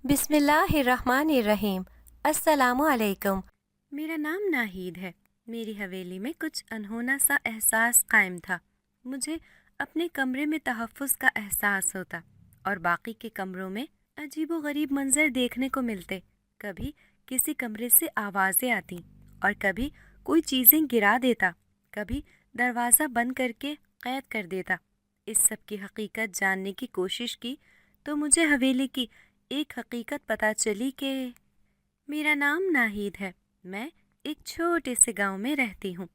بسم اللہ الرحمن الرحیم۔ السلام علیکم۔ میرا نام ناہید ہے۔ میری حویلی میں کچھ انہونا سا احساس قائم تھا۔ مجھے اپنے کمرے میں تحفظ کا احساس ہوتا اور باقی کے کمروں میں عجیب و غریب منظر دیکھنے کو ملتے۔ کبھی کسی کمرے سے آوازیں آتی اور کبھی کوئی چیزیں گرا دیتا، کبھی دروازہ بند کر کے قید کر دیتا۔ اس سب کی حقیقت جاننے کی کوشش کی تو مجھے حویلی کی ایک حقیقت پتہ چلی کہ میرا نام ناہید ہے۔ میں ایک چھوٹے سے گاؤں میں رہتی ہوں۔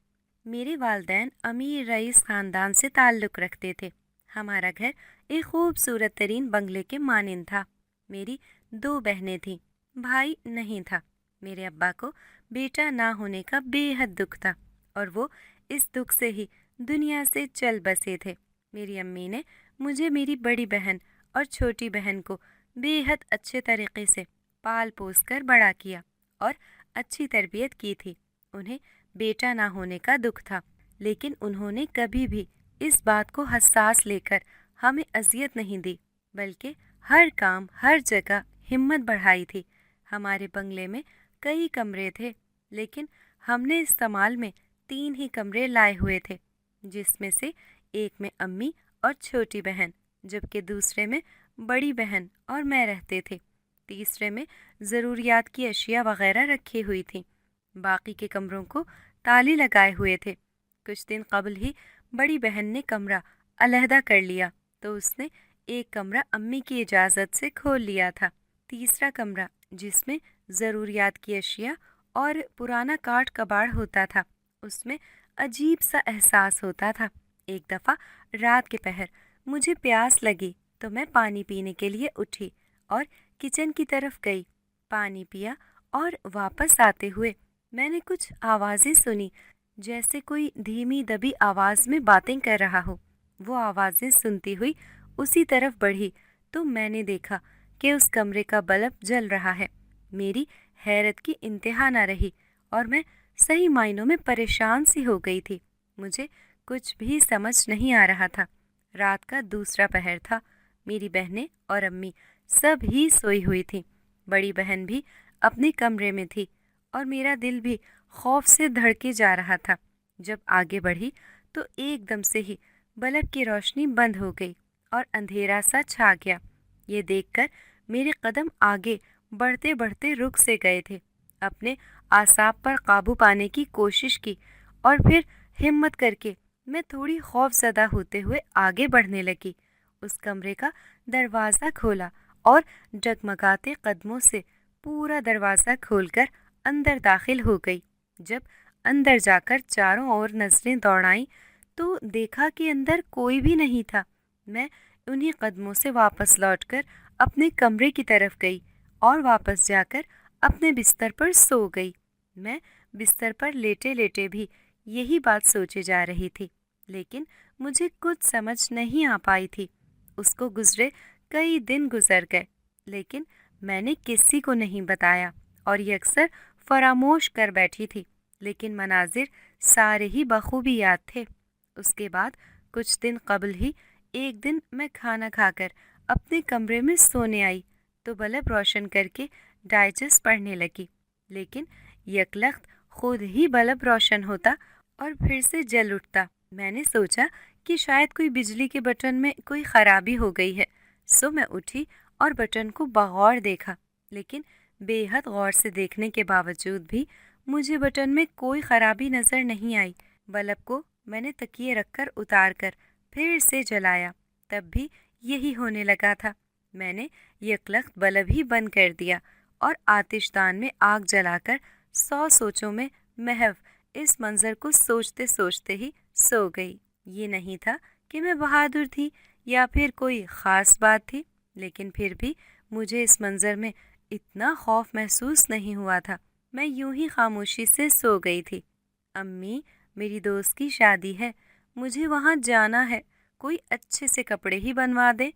میرے والدین امیر رئیس خاندان سے تعلق رکھتے تھے۔ ہمارا گھر ایک خوبصورت ترین بنگلے کے مانند تھا۔ میری 2 بہنیں تھیں، بھائی نہیں تھا۔ میرے ابا کو بیٹا نہ ہونے کا بے حد دکھ تھا اور وہ اس دکھ سے ہی دنیا سے چل بسے تھے۔ میری امی نے مجھے، میری بڑی بہن اور چھوٹی بہن کو بے حد اچھے طریقے سے پال پوس کر بڑا کیا اور اچھی تربیت کی تھی۔ انہیں بیٹا نہ ہونے کا دکھ تھا، لیکن انہوں نے کبھی بھی اس بات کو حساس لے کر ہمیں اذیت نہیں دی، بلکہ ہر کام، ہر جگہ ہمت بڑھائی تھی۔ ہمارے بنگلے میں کئی کمرے تھے، لیکن ہم نے استعمال میں 3 ہی کمرے لائے ہوئے تھے، جس میں سے ایک میں امی اور چھوٹی بہن، جبکہ دوسرے میں بڑی بہن اور میں رہتے تھے۔ تیسرے میں ضروریات کی اشیاء وغیرہ رکھی ہوئی تھیں۔ باقی کے کمروں کو تالے لگائے ہوئے تھے۔ کچھ دن قبل ہی بڑی بہن نے کمرہ علیحدہ کر لیا تو اس نے ایک کمرہ امی کی اجازت سے کھول لیا تھا۔ تیسرا کمرہ، جس میں ضروریات کی اشیاء اور پرانا کاٹ کباڑ ہوتا تھا، اس میں عجیب سا احساس ہوتا تھا۔ ایک دفعہ رات کے پہر مجھے پیاس لگی تو میں پانی پینے کے لیے اٹھی اور کچن کی طرف گئی۔ پانی پیا اور واپس آتے ہوئے میں نے کچھ آوازیں سنی، جیسے کوئی دھیمی دبی آواز میں باتیں کر رہا ہو۔ وہ آوازیں سنتی ہوئی اسی طرف بڑھی تو میں نے دیکھا کہ اس کمرے کا بلب جل رہا ہے۔ میری حیرت کی انتہا نہ رہی اور میں صحیح معنوں میں پریشان سی ہو گئی تھی۔ مجھے کچھ بھی سمجھ نہیں آ رہا تھا۔ رات کا دوسرا پہر تھا۔ میری بہنیں اور امی سب ہی سوئی ہوئی تھیں۔ بڑی بہن بھی اپنے کمرے میں تھی اور میرا دل بھی خوف سے دھڑکے جا رہا تھا۔ جب آگے بڑھی تو ایک دم سے ہی بلب کی روشنی بند ہو گئی اور اندھیرا سا چھا گیا۔ یہ دیکھ کر میرے قدم آگے بڑھتے بڑھتے رک سے گئے تھے۔ اپنے اعصاب پر قابو پانے کی کوشش کی اور پھر ہمت کر کے میں تھوڑی خوف زدہ ہوتے ہوئے آگے بڑھنے لگی۔ اس کمرے کا دروازہ کھولا اور ڈگمگاتے قدموں سے پورا دروازہ کھول کر اندر داخل ہو گئی۔ جب اندر جا کر چاروں اور نظریں دوڑائیں تو دیکھا کہ اندر کوئی بھی نہیں تھا۔ میں انہی قدموں سے واپس لوٹ کر اپنے کمرے کی طرف گئی اور واپس جا کر اپنے بستر پر سو گئی۔ میں بستر پر لیٹے لیٹے بھی یہی بات سوچے جا رہی تھی، لیکن مجھے کچھ سمجھ نہیں آ پائی تھی۔ اس کو گزرے کئی دن گزر گئے، لیکن میں نے کسی کو نہیں بتایا اور یہ اکثر فراموش کر بیٹھی تھی، لیکن مناظر سارے ہی بخوبی یاد تھے۔ اس کے بعد کچھ دن قبل ہی ایک دن میں کھانا کھا کر اپنے کمرے میں سونے آئی تو بلب روشن کر کے ڈائجسٹ پڑھنے لگی، لیکن یکلخت خود ہی بلب روشن ہوتا اور پھر سے جل اٹھتا۔ میں نے سوچا کہ شاید کوئی بجلی کے بٹن میں کوئی خرابی ہو گئی ہے، سو میں اٹھی اور بٹن کو بغور دیکھا، لیکن بے حد غور سے دیکھنے کے باوجود بھی مجھے بٹن میں کوئی خرابی نظر نہیں آئی۔ بلب کو میں نے تکیے رکھ کر اتار کر پھر سے جلایا، تب بھی یہی ہونے لگا تھا۔ میں نے یکلخت بلب ہی بند کر دیا اور آتش دان میں آگ جلا کر 100 سوچوں میں محو اس منظر کو سوچتے سوچتے ہی سو گئی۔ یہ نہیں تھا کہ میں بہادر تھی یا پھر کوئی خاص بات تھی، لیکن پھر بھی مجھے اس منظر میں اتنا خوف محسوس نہیں ہوا تھا۔ میں یوں ہی خاموشی سے سو گئی تھی۔ امی، میری دوست کی شادی ہے، مجھے وہاں جانا ہے، کوئی اچھے سے کپڑے ہی بنوا دے۔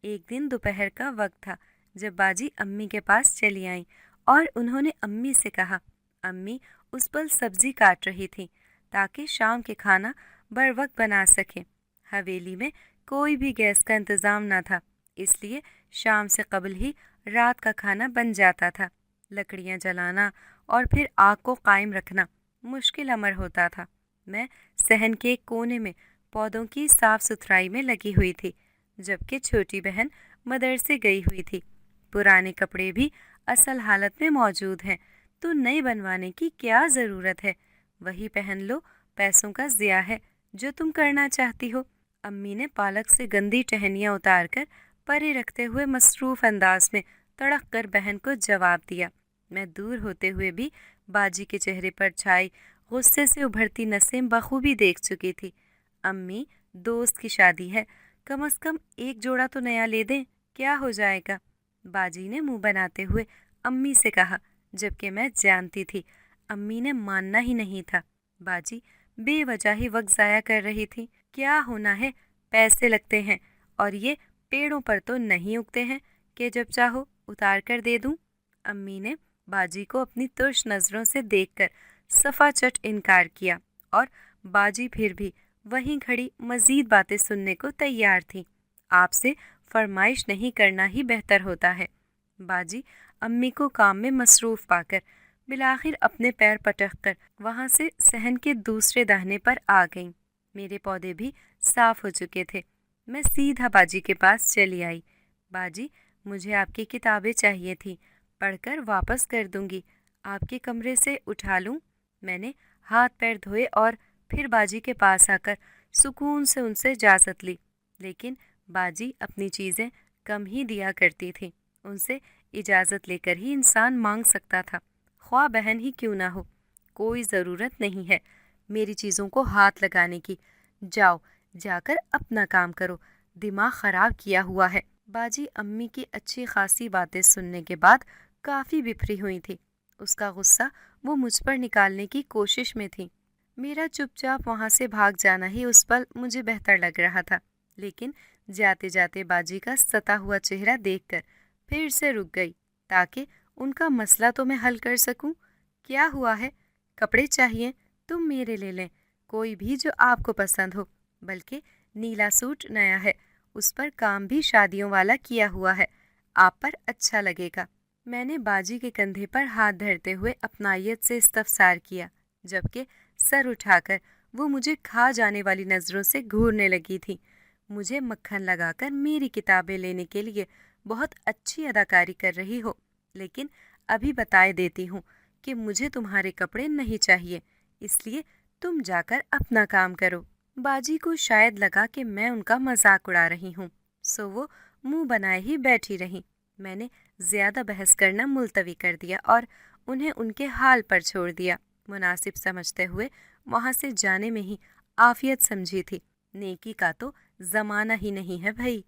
ایک دن دوپہر کا وقت تھا جب باجی امی کے پاس چلی آئیں اور انہوں نے امی سے کہا۔ امی اس پل سبزی کاٹ رہی تھی تاکہ شام کے کھانا بر وقت بنا سکیں۔ حویلی میں کوئی بھی گیس کا انتظام نہ تھا، اس لیے شام سے قبل ہی رات کا کھانا بن جاتا تھا۔ لکڑیاں جلانا اور پھر آگ کو قائم رکھنا مشکل امر ہوتا تھا۔ میں صحن کے ایک کونے میں پودوں کی صاف ستھرائی میں لگی ہوئی تھی، جبکہ چھوٹی بہن مدرسے گئی ہوئی تھی۔ پرانے کپڑے بھی اصل حالت میں موجود ہیں، تو نئے بنوانے کی کیا ضرورت ہے؟ وہی پہن لو، پیسوں کا ضیاع ہے جو تم کرنا چاہتی ہو۔ امی نے پالک سے گندی ٹہنیاں اتار کر پرے رکھتے ہوئے مصروف انداز میں تڑک کر بہن کو جواب دیا۔ میں دور ہوتے ہوئے بھی باجی کے چہرے پر چھائی غصے سے ابھرتی نسیں بخوبی دیکھ چکی تھی۔ امی، دوست کی شادی ہے، کم از کم ایک جوڑا تو نیا لے دیں، کیا ہو جائے گا؟ باجی نے منہ بناتے ہوئے امی سے کہا، جبکہ میں جانتی تھی امی نے ماننا ہی نہیں تھا۔ باجی بے وجہ ہی وقت ضائع کر رہی تھی۔ کیا ہونا ہے، پیسے لگتے ہیں، اور یہ پیڑوں پر تو نہیں اگتے ہیں کہ جب چاہو اتار کر دے دوں۔ امی نے باجی کو اپنی ترش نظروں سے دیکھ کر صفا چٹ انکار کیا، اور باجی پھر بھی وہیں کھڑی مزید باتیں سننے کو تیار تھی۔ آپ سے فرمائش نہیں کرنا ہی بہتر ہوتا ہے۔ باجی امی کو کام میں مصروف پا کر بالآخر اپنے پیر پٹک کر وہاں سے صحن کے دوسرے دہنے پر آ گئیں۔ میرے پودے بھی صاف ہو چکے تھے۔ میں سیدھا باجی کے پاس چلی آئی۔ باجی، مجھے آپ کی کتابیں چاہیے تھیں، پڑھ کر واپس کر دوں گی، آپ کے کمرے سے اٹھا لوں؟ میں نے ہاتھ پیر دھوئے اور پھر باجی کے پاس آ کر سکون سے ان سے اجازت لی، لیکن باجی اپنی چیزیں کم ہی دیا کرتی تھی۔ ان سے اجازت لے کر ہی انسان مانگ سکتا تھا، خواہ بہن ہی کیوں نہ ہو۔ کوئی ضرورت نہیں ہے میری چیزوں کو ہاتھ لگانے کی، جاؤ جا کر اپنا کام کرو، دماغ خراب کیا ہوا ہے۔ باجی امی کی اچھی خاصی باتیں سننے کے بعد کافی بفری ہوئی تھی۔ اس کا غصہ وہ مجھ پر نکالنے کی کوشش میں تھی۔ میرا چپ چاپ وہاں سے بھاگ جانا ہی اس پل مجھے بہتر لگ رہا تھا، لیکن جاتے جاتے باجی کا ستا ہوا چہرہ دیکھ کر پھر سے رک گئی، تاکہ ان کا مسئلہ تو میں حل کر سکوں۔ کیا ہوا ہے؟ کپڑے چاہیے؟ تم میرے لے لیں، کوئی بھی جو آپ کو پسند ہو، بلکہ نیلا سوٹ نیا ہے، اس پر کام بھی شادیوں والا کیا ہوا ہے، آپ پر اچھا لگے گا۔ میں نے باجی کے کندھے پر ہاتھ دھرتے ہوئے اپنائیت سے استفسار کیا، جبکہ سر اٹھا کر وہ مجھے کھا جانے والی نظروں سے گھورنے لگی تھی۔ مجھے مکھن لگا کر میری کتابیں لینے کے لیے بہت اچھی اداکاری کر رہی ہو، لیکن ابھی بتائے دیتی ہوں کہ مجھے تمہارے کپڑے نہیں چاہیے، اس لیے تم جا کر اپنا کام کرو۔ باجی کو شاید لگا کہ میں ان کا مذاق اڑا رہی ہوں، سو وہ منہ بنائے ہی بیٹھی رہیں۔ میں نے زیادہ بحث کرنا ملتوی کر دیا اور انہیں ان کے حال پر چھوڑ دیا، مناسب سمجھتے ہوئے وہاں سے جانے میں ہی عافیت سمجھی تھی۔ نیکی کا تو زمانہ ہی نہیں ہے بھائی۔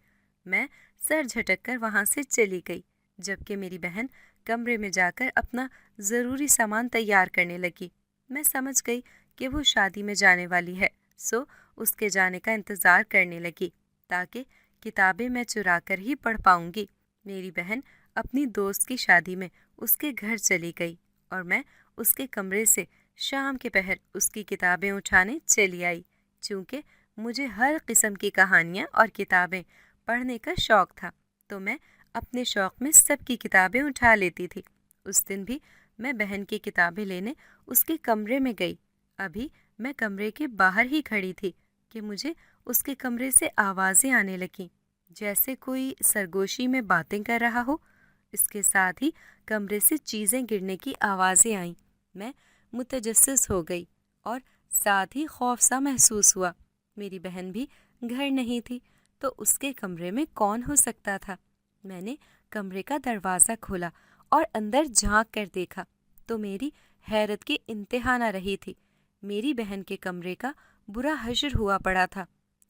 میں سر جھٹک کر وہاں سے چلی گئی، جبکہ میری بہن کمرے میں جا کر اپنا ضروری سامان تیار کرنے لگی۔ میں سمجھ گئی کہ وہ شادی میں جانے والی ہے، سو اس کے جانے کا انتظار کرنے لگی، تاکہ کتابیں میں چرا کر ہی پڑھ پاؤں گی۔ میری بہن اپنی دوست کی شادی میں اس کے گھر چلی گئی، اور میں اس کے کمرے سے شام کے پہر اس کی کتابیں اٹھانے چلی آئی۔ چونکہ مجھے ہر قسم کی کہانیاں اور کتابیں پڑھنے کا شوق تھا، تو میں اپنے شوق میں سب کی کتابیں اٹھا لیتی تھی۔ اس دن بھی میں بہن کی کتابیں لینے اس کے کمرے میں گئی۔ ابھی میں کمرے کے باہر ہی کھڑی تھی کہ مجھے اس کے کمرے سے آوازیں آنے لگیں، جیسے کوئی سرگوشی میں باتیں کر رہا ہو۔ اس کے ساتھ ہی کمرے سے چیزیں گرنے کی آوازیں آئیں۔ میں متجسس ہو گئی اور ساتھ ہی خوف سا محسوس ہوا۔ میری بہن بھی گھر نہیں تھی، تو اس کے کمرے میں کون ہو سکتا تھا؟ میں نے کمرے کا دروازہ کھولا اور اندر جھانک کر دیکھا تو میری حیرت کی انتہا نہ رہی تھی۔ میری بہن کے کمرے کا برا حشر ہوا پڑا تھا،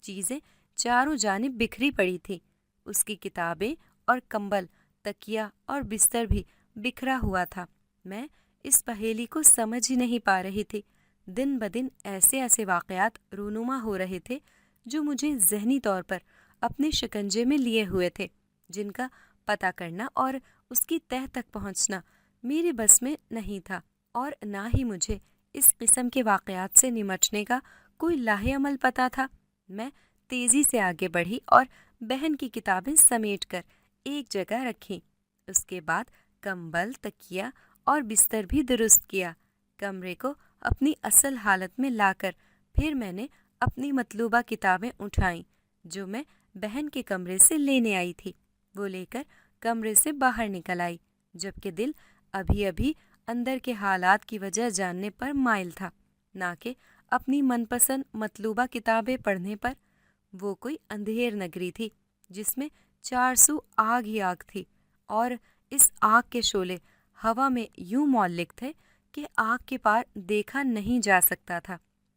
چیزیں چاروں جانب بکھری پڑی تھی۔ اس کی کتابیں اور کمبل، تکیا اور بستر بھی بکھرا ہوا تھا۔ میں اس پہیلی کو سمجھ ہی نہیں پا رہی تھی۔ دن بدن ایسے ایسے واقعات رونما ہو رہے تھے جو مجھے ذہنی طور پر اپنے شکنجے میں لیے ہوئے تھے، جن کا پتہ کرنا اور اس کی تہہ تک پہنچنا میرے بس میں نہیں تھا، اور نہ ہی مجھے اس قسم کے واقعات سے نمٹنے کا کوئی لاہ عمل پتہ تھا۔ میں تیزی سے آگے بڑھی اور بہن کی کتابیں سمیٹ کر ایک جگہ رکھیں۔ اس کے بعد کمبل، تکیہ اور بستر بھی درست کیا۔ کمرے کو اپنی اصل حالت میں لا کر پھر میں نے اپنی مطلوبہ کتابیں اٹھائیں جو میں بہن کے کمرے سے لینے آئی تھی۔ وہ لے کر کمرے سے باہر نکل آئی، جبکہ دل ابھی ابھی اندر کے حالات کی وجہ جاننے پر مائل تھا، نہ کہ اپنی من پسند مطلوبہ کتابیں پڑھنے پر۔ وہ کوئی اندھیر نگری تھی جس میں 400 آگ ہی آگ تھی، اور اس آگ کے شعلے ہوا میں یوں معلق تھے کہ آگ کے پار دیکھا نہیں جا سکتا تھا۔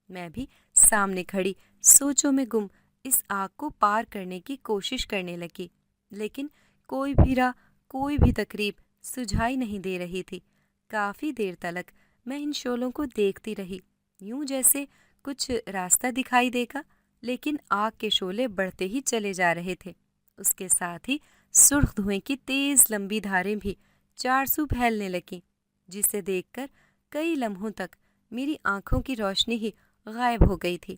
میں بھی سامنے کھڑی سوچوں میں گم اس آگ کو پار کرنے کی کوشش کرنے لگی، لیکن کوئی بھی راہ، کوئی بھی تقریب سجھائی نہیں دے رہی تھی۔ کافی دیر تلک میں ان شعلوں کو دیکھتی رہی، یوں جیسے کچھ راستہ دکھائی دے گا، لیکن آگ کے شعلے بڑھتے ہی چلے جا رہے تھے۔ اس کے ساتھ ہی سرخ دھوئیں کی تیز لمبی دھاریں بھی 400 پھیلنے لگیں، جسے دیکھ کر کئی لمحوں تک میری آنکھوں کی روشنی ہی غائب ہو گئی تھی۔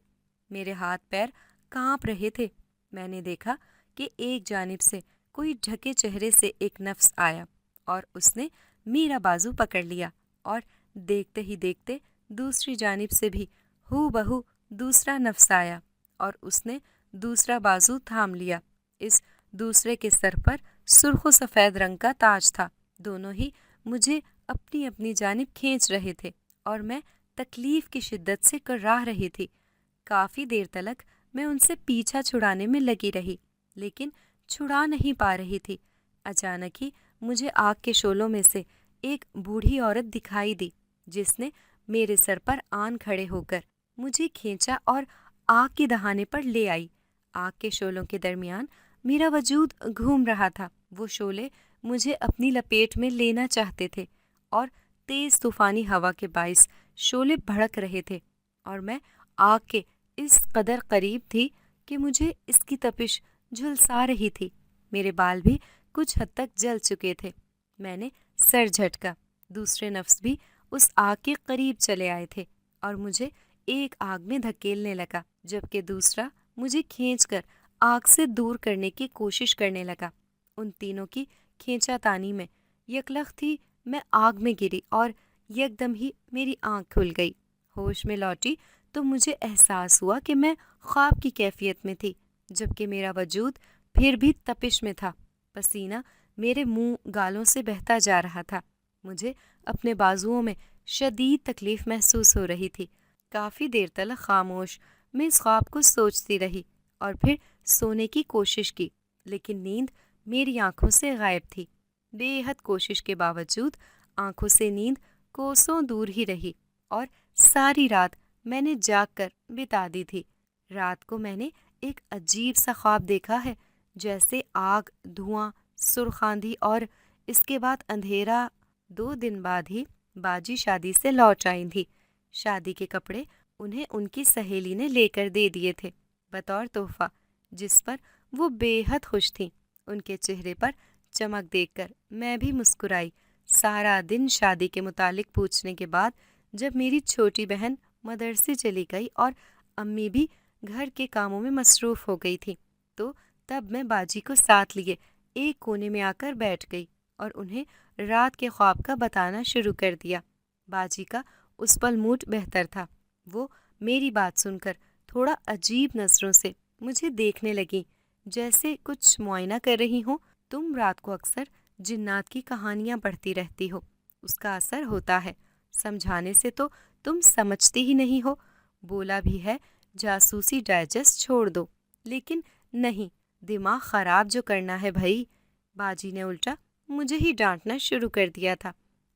میرے ہاتھ پیر کانپ رہے تھے۔ میں نے دیکھا کہ ایک جانب سے کوئی ڈھکے چہرے سے ایک نفس آیا اور اس نے میرا بازو پکڑ لیا، اور دیکھتے ہی دیکھتے دوسری جانب سے بھی ہو بہو دوسرا نفس آیا اور اس نے دوسرا بازو تھام لیا۔ اس دوسرے کے سر پر سرخ و سفید رنگ کا تاج تھا۔ دونوں ہی مجھے اپنی اپنی جانب کھینچ رہے تھے اور میں تکلیف کی شدت سے کراہ رہی تھی۔ کافی دیر تلک میں ان سے پیچھا چھڑانے میں لگی رہی، لیکن چھڑا نہیں پا رہی تھی۔ اچانک ہی مجھے آگ کے شعلوں میں سے ایک بوڑھی عورت دکھائی دی، جس نے میرے سر پر آن کھڑے ہو کر مجھے کھینچا اور آگ کے دہانے پر لے آئی۔ آگ کے شعلوں کے درمیان میرا وجود گھوم رہا تھا۔ وہ شعلے مجھے اپنی لپیٹ میں لینا چاہتے تھے، اور تیز طوفانی ہوا کے باعث شعلے بھڑک رہے تھے، اور میں آگ کے اس قدر قریب تھی کہ مجھے اس کی تپش جھلسا رہی تھی۔ میرے بال بھی کچھ حد تک جل چکے تھے۔ میں نے سر جھٹکا۔ دوسرے نفس بھی اس آگ کے قریب چلے آئے تھے اور مجھے ایک آگ میں دھکیلنے لگا، جبکہ دوسرا مجھے کھینچ کر آگ سے دور کرنے کی کوشش کرنے لگا۔ ان تینوں کی کھینچا تانی میں یکلخت ہی میں آگ میں گری اور یکدم ہی میری آنکھ کھل گئی۔ ہوش میں لوٹی تو مجھے احساس ہوا کہ میں خواب کی کیفیت میں تھی، جبکہ میرا وجود پھر بھی تپش میں تھا۔ پسینہ میرے منہ گالوں سے بہتا جا رہا تھا۔ مجھے اپنے بازوؤں میں شدید تکلیف محسوس ہو رہی تھی۔ کافی دیر تلک خاموش میں اس خواب کو سوچتی رہی اور پھر سونے کی کوشش کی، لیکن نیند میری آنکھوں سے غائب تھی۔ بے حد کوشش کے باوجود آنکھوں سے نیند کوسوں دور ہی رہی، اور ساری رات میں نے جاگ کر بتا دی تھی۔ رات کو میں نے ایک عجیب سا خواب دیکھا ہے، جیسے آگ، دھواں، سرخ آندھی اور اس کے بعد اندھیرا۔ 2 دن بعد ہی باجی شادی سے لوٹ آئی تھی۔ شادی کے کپڑے انہیں ان کی سہیلی نے لے کر دے دیے تھے بطور تحفہ، جس پر وہ بے حد خوش تھیں۔ ان کے چہرے پر چمک دیکھ کر میں بھی مسکرائی۔ سارا دن شادی کے متعلق پوچھنے کے بعد جب میری چھوٹی بہن مدرسے چلی گئی اور امی بھی گھر کے کاموں میں مصروف ہو گئی تھی، تو تب میں باجی کو ساتھ لیے ایک کونے میں آ کر بیٹھ گئی اور انہیں رات کے خواب کا بتانا شروع کر دیا۔ باجی کا اس پل موڈ بہتر تھا۔ وہ میری بات سن کر تھوڑا عجیب نظروں سے مجھے دیکھنے لگیں، جیسے کچھ معائنہ کر رہی ہوں۔ تم رات کو اکثر جنات کی کہانیاں پڑھتی رہتی ہو، اس کا اثر ہوتا ہے، سمجھانے سے تو تم سمجھتی ہی نہیں ہو۔ بولا بھی ہے جاسوسی ڈائجسٹ چھوڑ دو، لیکن نہیں، دماغ خراب جو کرنا ہے بھائی۔ باجی نے الٹا مجھے ہی ڈانٹنا شروع کر دیا تھا۔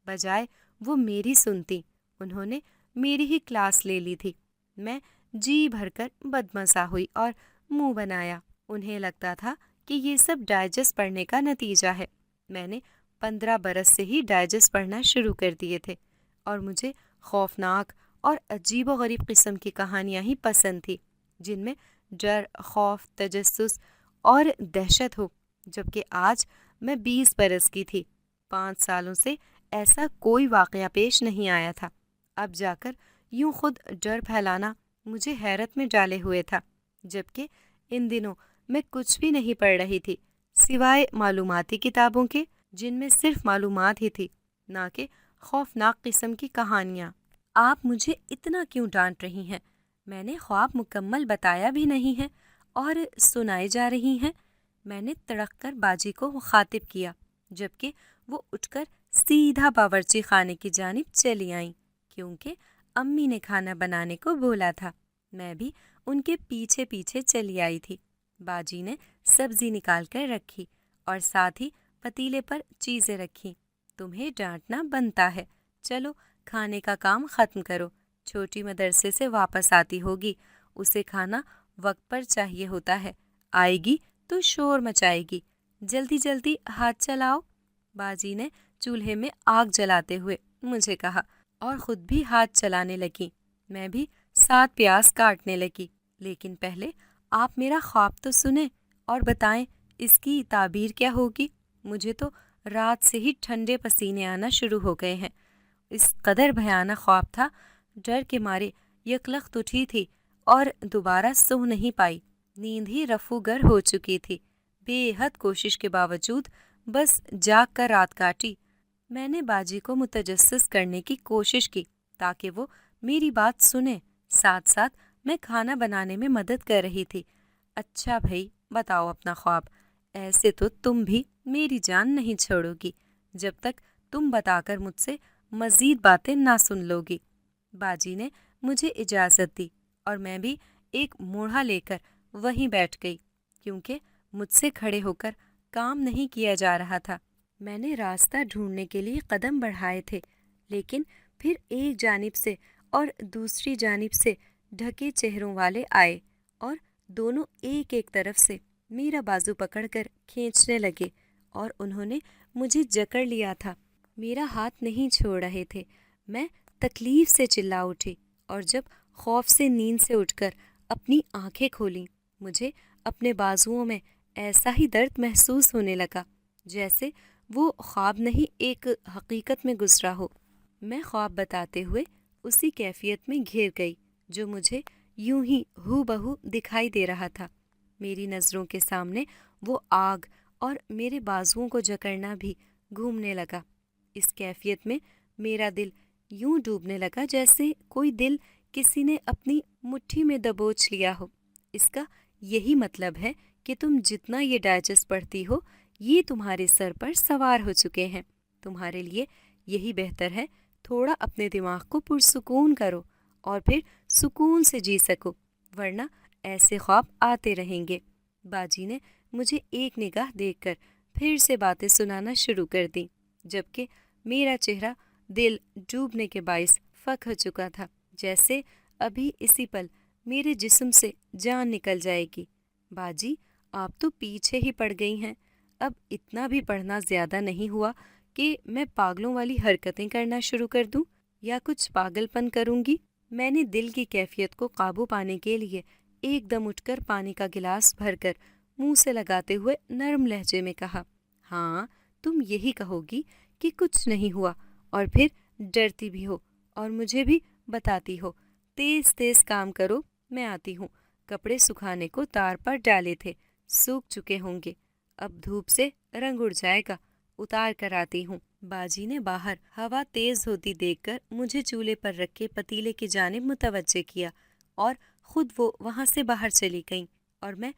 بجائے وہ میری سنتی، انہوں نے میری ہی کلاس لے لی تھی۔ میں جی بھر کر بدمزہ ہوئی اور منہ بنایا۔ انہیں لگتا تھا کہ یہ سب ڈائجسٹ پڑھنے کا نتیجہ ہے۔ میں نے 15 برس سے ہی ڈائجسٹ پڑھنا شروع کر دیے تھے، اور مجھے خوفناک اور عجیب و غریب قسم کی کہانیاں ہی پسند تھی، جن میں ڈر، خوف، تجسس اور دہشت ہو۔ جبکہ آج میں 20 برس کی تھی، 5 سالوں سے ایسا کوئی واقعہ پیش نہیں آیا تھا۔ اب جا کر یوں خود ڈر پھیلانا مجھے حیرت میں ڈالے ہوئے تھا، جبکہ ان دنوں میں کچھ بھی نہیں پڑھ رہی تھی سوائے معلوماتی کتابوں کے، جن میں صرف معلومات ہی تھی، نہ کہ خوفناک قسم کی کہانیاں۔ آپ مجھے اتنا کیوں ڈانٹ رہی ہیں؟ میں نے خواب مکمل بتایا بھی نہیں ہے اور سنائے جا رہی ہیں۔ میں نے تڑک کر باجی کو مخاطب کیا، جبکہ وہ اٹھ کر سیدھا باورچی خانے کی جانب چلی آئیں، کیونکہ امی نے کھانا بنانے کو بولا تھا۔ میں بھی ان کے پیچھے پیچھے چلی آئی تھی۔ باجی نے سبزی نکال کر رکھی اور ساتھ ہی پتیلے پر چیزیں رکھی۔ تمہیں ڈانٹنا بنتا ہے، چلو کھانے کا کام ختم کرو۔ چھوٹی مدرسے سے واپس آتی ہوگی، اسے کھانا وقت پر چاہیے ہوتا ہے، آئے گی تو شور مچائے گی، جلدی جلدی ہاتھ چلاؤ۔ باجی نے چولہے میں آگ جلاتے ہوئے مجھے کہا اور خود بھی ہاتھ چلانے لگی۔ میں بھی ساتھ پیاز کاٹنے لگی۔ لیکن پہلے آپ میرا خواب تو سنیں اور بتائیں اس کی تعبیر کیا ہوگی۔ مجھے تو رات سے ہی ٹھنڈے پسینے آنا شروع ہو گئے ہیں۔ اس قدر بھیانک خواب تھا، ڈر کے مارے یکلخت اٹھی تھی اور دوبارہ سو نہیں پائی۔ نیند ہی رفو گر ہو چکی تھی۔ بے حد کوشش کے باوجود بس جاگ کر رات کاٹی۔ میں نے باجی کو متجسس کرنے کی کوشش کی تاکہ وہ میری بات سنے، ساتھ ساتھ میں کھانا بنانے میں مدد کر رہی تھی۔ اچھا بھائی، بتاؤ اپنا خواب۔ ایسے تو تم بھی میری جان نہیں چھوڑو گی جب تک تم بتا کر مجھ سے مزید باتیں نہ سن لو گی۔ باجی نے مجھے اجازت دی اور میں بھی ایک موڑھا لے کر وہیں بیٹھ گئی، کیونکہ مجھ سے کھڑے ہو کر کام نہیں کیا جا رہا تھا۔ میں نے راستہ ڈھونڈنے کے لیے قدم بڑھائے تھے، لیکن پھر ایک جانب سے اور دوسری جانب سے ڈھکے چہروں والے آئے اور دونوں ایک ایک طرف سے میرا بازو پکڑ کر کھینچنے لگے اور انہوں نے مجھے جکڑ لیا تھا۔ میرا ہاتھ نہیں چھوڑ رہے تھے۔ میں تکلیف سے چلا اٹھی اور جب خوف سے نیند سے اٹھ کر اپنی آنکھیں کھولیں، مجھے اپنے بازوؤں میں ایسا ہی درد محسوس ہونے لگا جیسے وہ خواب نہیں ایک حقیقت میں گزرا ہو۔ میں خواب بتاتے ہوئے اسی کیفیت میں گھر گئی جو مجھے یوں ہی ہو بہو دکھائی دے رہا تھا۔ میری نظروں کے سامنے وہ آگ اور میرے بازوؤں کو جکڑنا بھی گھومنے لگا۔ اس کیفیت میں میرا دل یوں ڈوبنے لگا جیسے کوئی دل کسی نے اپنی مٹھی میں دبوچ لیا ہو۔ اس کا یہی مطلب ہے کہ تم جتنا یہ ڈائجسٹ پڑھتی ہو، یہ تمہارے سر پر سوار ہو چکے ہیں۔ تمہارے لیے یہی بہتر ہے تھوڑا اپنے دماغ کو پرسکون کرو اور پھر سکون سے جی سکو، ورنہ ایسے خواب آتے رہیں گے۔ باجی نے مجھے ایک نگاہ دیکھ کر پھر سے باتیں سنانا شروع کر دیں، جبکہ میرا چہرہ دل ڈوبنے کے باعث فک ہو چکا تھا، جیسے ابھی اسی پل میرے جسم سے جان نکل جائے گی۔ باجی، آپ تو پیچھے ہی پڑ گئی ہیں۔ اب اتنا بھی پڑھنا زیادہ نہیں ہوا کہ میں پاگلوں والی حرکتیں کرنا شروع کر دوں یا کچھ پاگل پن کروں گی۔ میں نے دل کی کیفیت کو قابو پانے کے لیے ایک دم اٹھ کر پانی کا گلاس بھر کر منہ سے لگاتے ہوئے نرم لہجے میں کہا، ہاں تم یہی کہو گی کہ کچھ نہیں ہوا اور پھر ڈرتی بھی ہو اور مجھے بھی بتاتی ہو۔ تیز تیز کام کرو، میں آتی ہوں۔ کپڑے سکھانے کو تار پر ڈالے تھے، سوکھ چکے ہوں گے، اب دھوپ سے رنگ اڑ جائے گا، اتار کر آتی ہوں۔ باجی نے باہر ہوا تیز ہوتی دیکھ کر مجھے چولہے پر رکھے پتیلے کی جانب متوجہ کیا اور خود وہ وہاں سے باہر چلی گئیں اور میں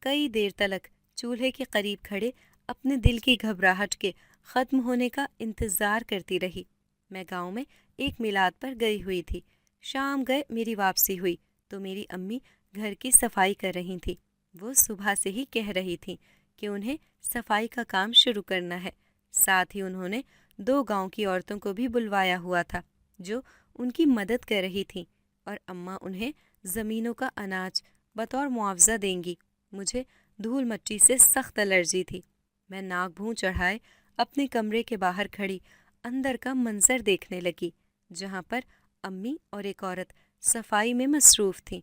کئی دیر تلک چولہے کے قریب کھڑے اپنے دل کی گھبراہٹ کے ختم ہونے کا انتظار کرتی رہی۔ میں گاؤں میں ایک میلاد پر گئی ہوئی تھی۔ شام گئے میری واپسی ہوئی تو میری امی گھر کی صفائی کر رہی تھیں۔ وہ صبح سے ہی کہہ رہی تھیں کہ انہیں صفائی کا کام شروع کرنا ہے۔ ساتھ ہی انہوں نے 2 گاؤں کی عورتوں کو بھی بلوایا ہوا تھا جو ان کی مدد کر رہی تھیں، اور اماں انہیں زمینوں کا اناج بطور معاوضہ دیں گی۔ مجھے دھول مٹی سے سخت الرجی تھی۔ میں ناک بھوں چڑھائے اپنے کمرے کے باہر کھڑی اندر کا منظر دیکھنے لگی، جہاں پر امی اور ایک عورت صفائی میں مصروف تھیں۔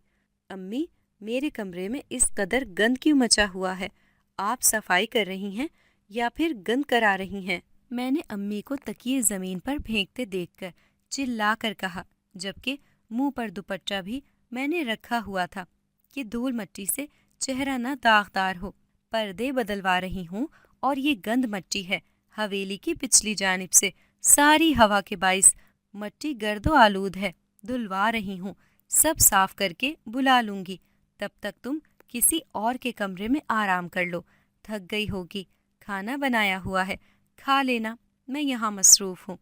امی، میرے کمرے میں اس قدر گند کیوں مچا ہوا ہے؟ آپ صفائی کر رہی ہیں یا پھر گند کرا رہی ہیں؟ میں نے امی کو تکیے زمین پر پھینکتے دیکھ کر چلا کر کہا، جبکہ منہ پر دوپٹہ بھی میں نے رکھا ہوا تھا کہ دھول مٹی سے چہرہ نہ داغدار ہو۔ پردے بدلوا رہی ہوں اور یہ گند مٹی ہے، حویلی کی پچھلی جانب سے ساری ہوا کے باعث مٹی گرد و آلود ہے، دھلوا رہی ہوں، سب صاف کر کے بلا لوں گی، تب تک تم کسی اور کے کمرے میں آرام کر لو، تھک گئی ہوگی، کھانا بنایا ہوا ہے، کھا لینا، میں یہاں مصروف ہوں۔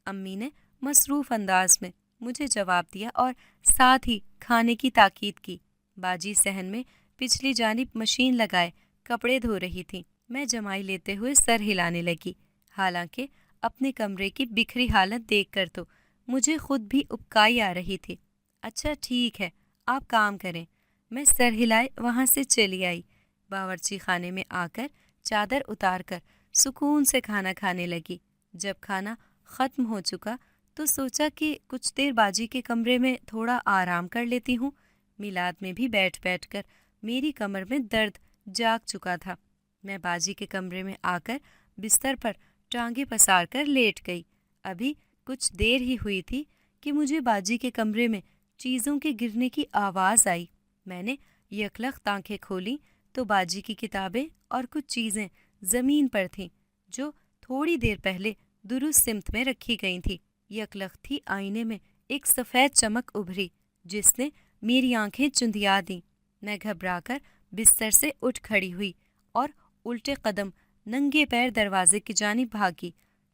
امی نے مصروف انداز میں مجھے جواب دیا اور ساتھ ہی کھانے کی تاکید کی۔ باجی صحن میں پچھلی جانب مشین لگائے کپڑے دھو رہی تھیں، میں جمائی لیتے ہوئے سر ہلانے لگی، حالانکہ اپنے کمرے کی بکھری حالت دیکھ کر تو مجھے خود بھی ابکائی آ رہی تھی۔ اچھا ٹھیک ہے، آپ کام کریں، میں سر ہلائے وہاں سے چلی آئی۔ باورچی خانے میں آ کر چادر اتار کر سکون سے کھانا کھانے لگی۔ جب کھانا ختم ہو چکا تو سوچا کہ کچھ دیر باجی کے کمرے میں تھوڑا آرام کر لیتی ہوں۔ میلاد میں بھی بیٹھ بیٹھ کر میری کمر میں درد جاگ چکا تھا۔ میں باجی کے کمرے میں آ کر بستر پر ٹانگیں پسار کر لیٹ گئی۔ ابھی کچھ دیر ہی ہوئی تھی کہ مجھے باجی کے کمرے میں چیزوں کے گرنے کی آواز آئی۔ میں نے یکلخت آنکھیں کھولیں تو باجی کی کتابیں اور کچھ چیزیں زمین پر تھیں جو تھوڑی دیر پہلے درست سمت میں رکھی گئی تھیں۔ یکلخت ہی آئینے میں ایک سفید چمک ابھری جس نے میری آنکھیں چندیا دیں۔ میں گھبرا کر بستر سے اٹھ کھڑی ہوئی اور الٹے قدم ننگے پیر دروازے کی جانب بھاگی۔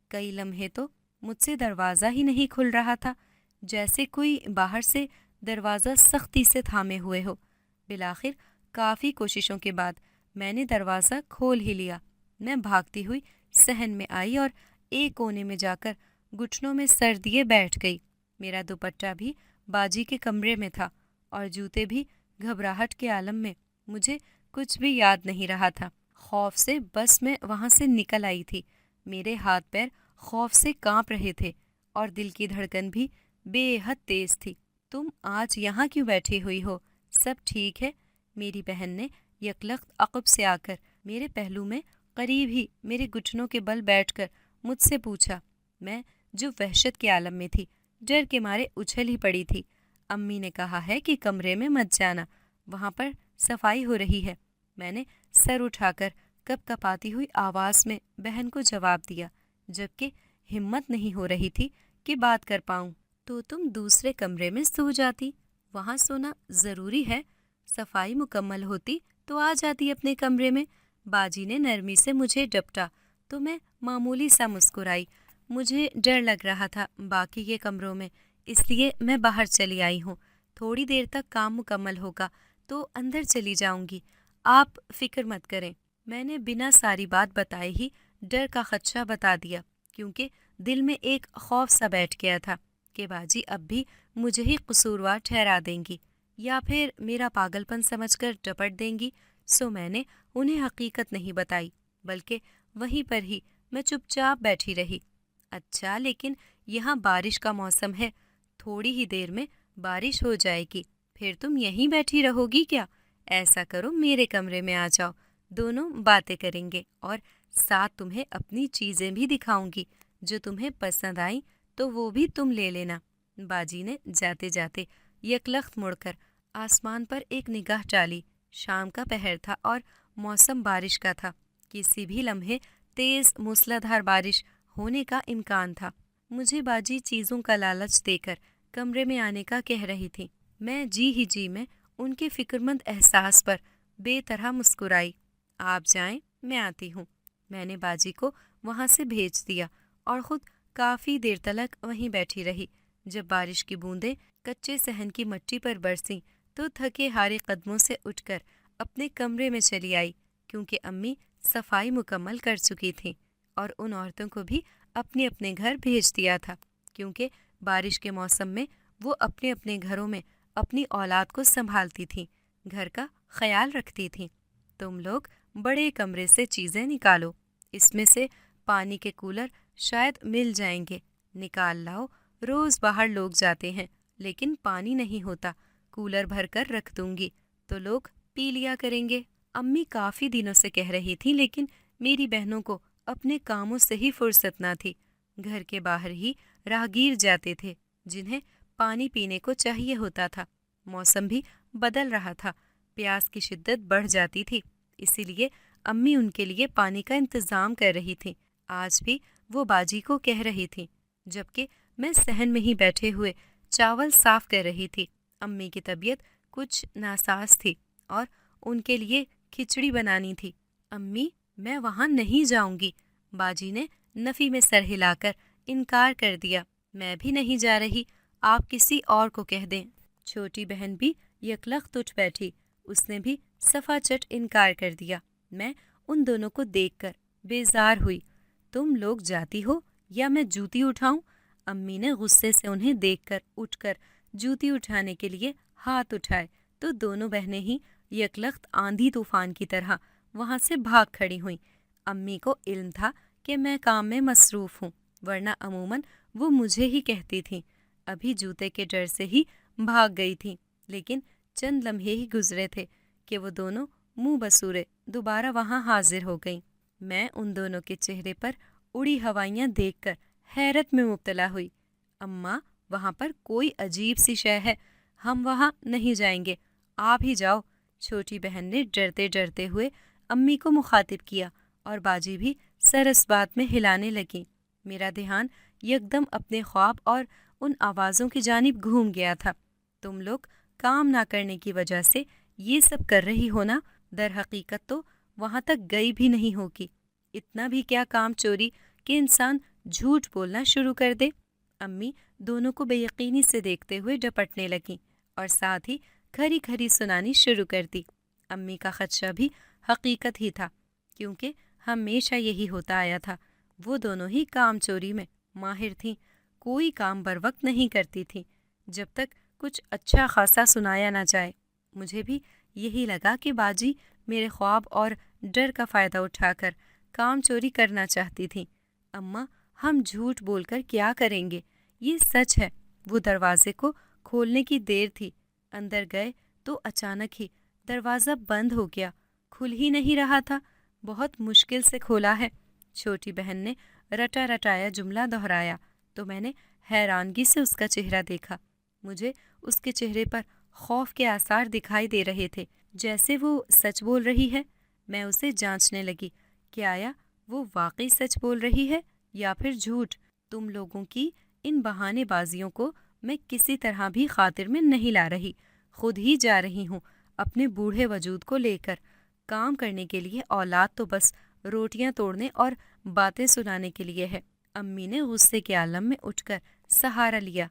کئی لمحے تو مجھ سے دروازہ ہی نہیں کھل رہا تھا، جیسے کوئی باہر سے دروازہ سختی سے تھامے ہوئے ہو۔ بالآخر کافی کوششوں کے بعد میں نے دروازہ کھول ہی لیا۔ میں بھاگتی ہوئی صحن میں آئی اور ایک کونے میں جا کر گھٹنوں میں سر دیے بیٹھ گئی۔ میرا دوپٹہ بھی باجی کے کمرے میں تھا اور جوتے بھی گھبراہٹ کے عالم میں مجھے کچھ بھی یاد نہیں رہا تھا۔ خوف سے بس میں وہاں سے نکل آئی تھی۔ میرے ہاتھ پیر خوف سے کانپ رہے تھے اور دل کی دھڑکن بھی بے حد تیز تھی۔ تم آج یہاں کیوں بیٹھی ہوئی ہو؟ سب ٹھیک ہے؟ میری بہن نے یکلخت عقب سے آ کر میرے پہلو میں قریب ہی میرے گھٹنوں کے بل بیٹھ کر مجھ سے پوچھا۔ میں جو وحشت کے عالم میں تھی، ڈر کے مارے اچھل ہی پڑی تھی۔ امی نے کہا ہے کہ کمرے میں مت جانا، وہاں پر صفائی ہو رہی ہے۔ میں نے سر اٹھا کر کپ کپاتی ہوئی آواز میں بہن کو جواب دیا، جبکہ ہمت نہیں ہو رہی تھی کہ بات کر پاؤں۔ تو تم دوسرے کمرے میں سو جاتی، وہاں سونا ضروری ہے، صفائی مکمل ہوتی تو آ جاتی اپنے کمرے میں۔ باجی نے نرمی سے مجھے ڈپٹا تو میں معمولی سا مسکرائی۔ مجھے ڈر لگ رہا تھا باقی کے کمروں میں، اس لیے میں باہر چلی آئی ہوں۔ تھوڑی دیر تک کام مکمل ہوگا تو اندر چلی جاؤں گی، آپ فکر مت کریں۔ میں نے بنا ساری بات بتائے ہی ڈر کا خدشہ بتا دیا، کیونکہ دل میں ایک خوف سا بیٹھ گیا تھا کہ باجی اب بھی مجھے ہی قصوروار ٹھہرا دیں گی یا پھر میرا پاگل پن سمجھ کر ڈپٹ دیں گی۔ سو میں نے انہیں حقیقت نہیں بتائی، بلکہ وہیں پر ہی میں چپ چاپ بیٹھی رہی۔ اچھا، لیکن یہاں بارش کا موسم ہے، تھوڑی ہی دیر میں بارش ہو جائے گی، پھر تم یہیں بیٹھی رہو گی کیا؟ ایسا کرو، میرے کمرے میں آ جاؤ، دونوں باتیں کریں گے اور ساتھ تمہیں اپنی چیزیں بھی دکھاؤں گی، جو تمہیں پسند آئیں تو وہ بھی تم لے لینا۔ باجی نے جاتے جاتے یکلخت مڑ کر آسمان پر ایک نگاہ ڈالی۔ شام کا پہر تھا اور موسم بارش کا تھا، کسی بھی لمحے تیز موسلادھار بارش ہونے کا امکان تھا۔ مجھے باجی چیزوں کا لالچ دے کر کمرے میں آنے کا کہہ رہی تھی۔ میں جی میں ان کے فکرمند احساس پر بے طرح مسکرائی۔ آپ جائیں، میں آتی ہوں۔ میں نے باجی کو وہاں سے بھیج دیا اور خود کافی دیر تلک وہیں بیٹھی رہی۔ جب بارش کی بوندیں کچے صحن کی مٹی پر برسیں تو تھکے ہارے قدموں سے اٹھ کر اپنے کمرے میں چلی آئی، کیونکہ امی صفائی مکمل کر چکی تھیں اور ان عورتوں کو بھی اپنے اپنے گھر بھیج دیا تھا، کیونکہ بارش کے موسم میں وہ اپنے اپنے گھروں میں اپنی اولاد کو سنبھالتی تھیں، گھر کا خیال رکھتی تھیں۔ تم لوگ بڑے کمرے سے چیزیں نکالو، اس میں سے پانی کے کولر شاید مل جائیں گے، نکال لاؤ۔ روز باہر لوگ جاتے ہیں لیکن پانی نہیں ہوتا، کولر بھر کر رکھ دوں گی تو لوگ پی لیا کریں گے۔ امی کافی دنوں سے کہہ رہی تھی، لیکن میری بہنوں کو اپنے کاموں سے ہی فرصت نہ تھی۔ گھر کے باہر ہی راہگیر جاتے تھے جنہیں پانی پینے کو چاہیے ہوتا تھا۔ موسم بھی بدل رہا تھا، پیاس کی شدت بڑھ جاتی تھی، اسی لیے امی ان کے لیے پانی کا انتظام کر رہی تھی۔ آج بھی وہ باجی کو کہہ رہی تھی، جبکہ میں صحن میں ہی بیٹھے ہوئے چاول صاف کر رہی تھی۔ امی کی طبیعت کچھ ناساز تھی اور ان کے لیے کھچڑی بنانی تھی۔ امی، میں وہاں نہیں جاؤں گی، باجی نے نفی میں سر ہلا کر انکار کر دیا۔ میں بھی نہیں جا رہی، آپ کسی اور کو کہہ دیں۔ چھوٹی بہن بھی یکلخت اٹھ بیٹھی، اس نے بھی صفا چٹ انکار کر دیا۔ میں ان دونوں کو دیکھ کر بیزار ہوئی۔ تم لوگ جاتی ہو یا میں جوتی اٹھاؤں؟ امی نے غصے سے انہیں دیکھ کر اٹھ کر جوتی اٹھانے کے لیے ہاتھ اٹھائے تو دونوں بہنیں ہی یکلخت آندھی طوفان کی طرح وہاں سے بھاگ کھڑی ہوئیں۔ امی کو علم تھا کہ میں کام میں مصروف ہوں، ورنہ عموماً وہ مجھے ہی کہتی تھیں۔ ابھی جوتے کے ڈر سے ہی بھاگ گئی تھیں، لیکن چند لمحے ہی گزرے تھے کہ وہ دونوں منہ بسورے دوبارہ وہاں حاضر ہو گئیں۔ میں ان دونوں کے چہرے پر اڑی ہوائیاں دیکھ کر حیرت میں مبتلا ہوئی۔ اماں، وہاں پر کوئی عجیب سی شے ہے، ہم وہاں نہیں جائیں گے، آپ ہی جاؤ۔ چھوٹی بہن نے ڈرتے ڈرتے ہوئے امی کو مخاطب کیا اور باجی بھی سر اس بات میں ہلانے لگیں۔ میرا دھیان یکدم اپنے خواب اور ان آوازوں کی جانب گھوم گیا تھا۔ تم لوگ کام نہ کرنے کی وجہ سے یہ سب کر رہی ہو نا؟ در حقیقت تو وہاں تک گئی بھی نہیں ہوگی۔ اتنا بھی کیا کام چوری کہ انسان جھوٹ بولنا شروع کر دے؟ امی دونوں کو بے یقینی سے دیکھتے ہوئے ڈپٹنے لگیں اور ساتھ ہی کھری کھری سنانی شروع کر دی۔ امی کا خدشہ بھی حقیقت ہی تھا، کیونکہ ہمیشہ یہی ہوتا آیا تھا۔ وہ دونوں ہی کام چوری میں ماہر تھیں، کوئی کام بر وقت نہیں کرتی تھیں جب تک کچھ اچھا خاصا سنایا نہ جائے۔ مجھے بھی یہی لگا کہ باجی میرے خواب اور ڈر کا فائدہ اٹھا کر کام چوری کرنا چاہتی تھیں۔ اماں، ہم جھوٹ بول کر کیا کریں گے؟ یہ سچ ہے۔ وہ دروازے کو کھولنے کی دیر تھی، اندر گئے تو اچانک ہی دروازہ بند ہو گیا، کھل ہی نہیں رہا تھا۔ بہت مشکل سے کھولا ہے، چھوٹی بہن نے رٹا رٹایا جملہ دہرایا تو میں نے حیرانگی سے اس کا چہرہ دیکھا۔ مجھے اس کے چہرے پر خوف کے آثار دکھائی دے رہے تھے، جیسے وہ سچ بول رہی ہے۔ میں اسے جانچنے لگی کہ آیا وہ واقعی سچ بول رہی ہے یا پھر جھوٹ۔ تم لوگوں کی ان بہانے بازیوں کو میں کسی طرح بھی خاطر میں نہیں لا رہی، خود ہی جا رہی ہوں اپنے بوڑھے وجود کو لے کر۔ کام کرنے کے لیے اولاد تو بس روٹیاں توڑنے اور باتیں سنانے کے لیے ہے۔ امی نے غصے کے عالم میں اٹھ کر سہارا لیا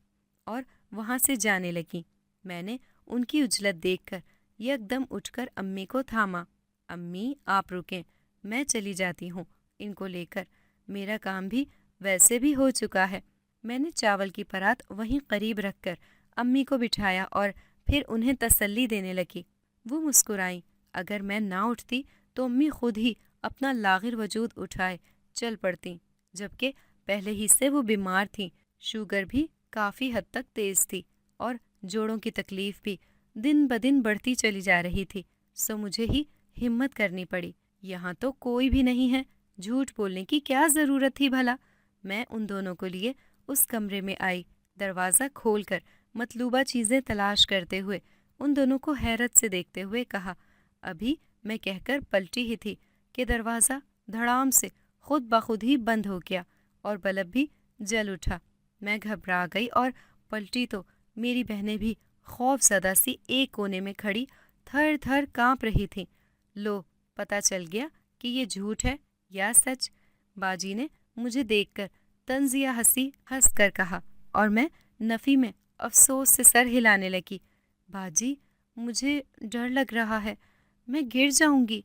اور وہاں سے جانے لگیں۔ میں نے ان کی عجلت دیکھ کر یکدم اٹھ کر امی کو تھاما۔ امی، آپ رکیں، میں چلی جاتی ہوں ان کو لے کر، میرا کام بھی ویسے بھی ہو چکا ہے۔ میں نے چاول کی پرات وہیں قریب رکھ کر امی کو بٹھایا اور پھر انہیں تسلی دینے لگی۔ وہ مسکرائیں۔ اگر میں نہ اٹھتی تو امی خود ہی اپنا لاغر وجود اٹھائے چل پڑتیں، جبکہ پہلے ہی سے وہ بیمار تھیں۔ شوگر بھی کافی حد تک تیز تھی اور جوڑوں کی تکلیف بھی دن بدن بڑھتی چلی جا رہی تھی، سو مجھے ہی ہمت کرنی پڑی۔ یہاں تو کوئی بھی نہیں ہے، جھوٹ بولنے کی کیا ضرورت تھی بھلا؟ میں ان دونوں کو لیے اس کمرے میں آئی، دروازہ کھول کر مطلوبہ چیزیں تلاش کرتے ہوئے ان دونوں کو حیرت سے دیکھتے ہوئے کہا۔ ابھی میں کہہ کر پلٹی ہی تھی کہ دروازہ دھڑام سے خود بخود ہی بند ہو گیا اور بلب بھی جل اٹھا۔ میں گھبرا گئی اور پلٹی تو میری بہنیں بھی خوف زدہ سی ایک کونے میں کھڑی تھر تھر کانپ رہی تھیں۔ لو، پتہ چل گیا کہ یہ جھوٹ ہے یا سچ، باجی نے مجھے دیکھ کر طنزیہ ہنسی ہنس کر کہا اور میں نفی میں افسوس سے سر ہلانے لگی۔ باجی، مجھے ڈر لگ رہا ہے، میں گر جاؤں گی۔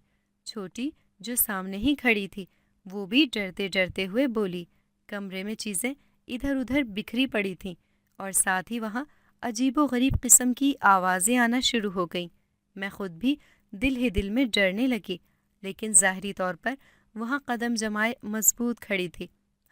چھوٹی جو سامنے ہی کھڑی تھی وہ بھی ڈرتے ڈرتے ہوئے بولی۔ کمرے میں چیزیں ادھر ادھر بکھری پڑی تھیں اور ساتھ ہی وہاں عجیب و غریب قسم کی آوازیں آنا شروع ہو گئیں۔ میں خود بھی دل ہی دل میں ڈرنے لگی، لیکن ظاہری طور پر وہاں قدم جمائے مضبوط کھڑی تھی،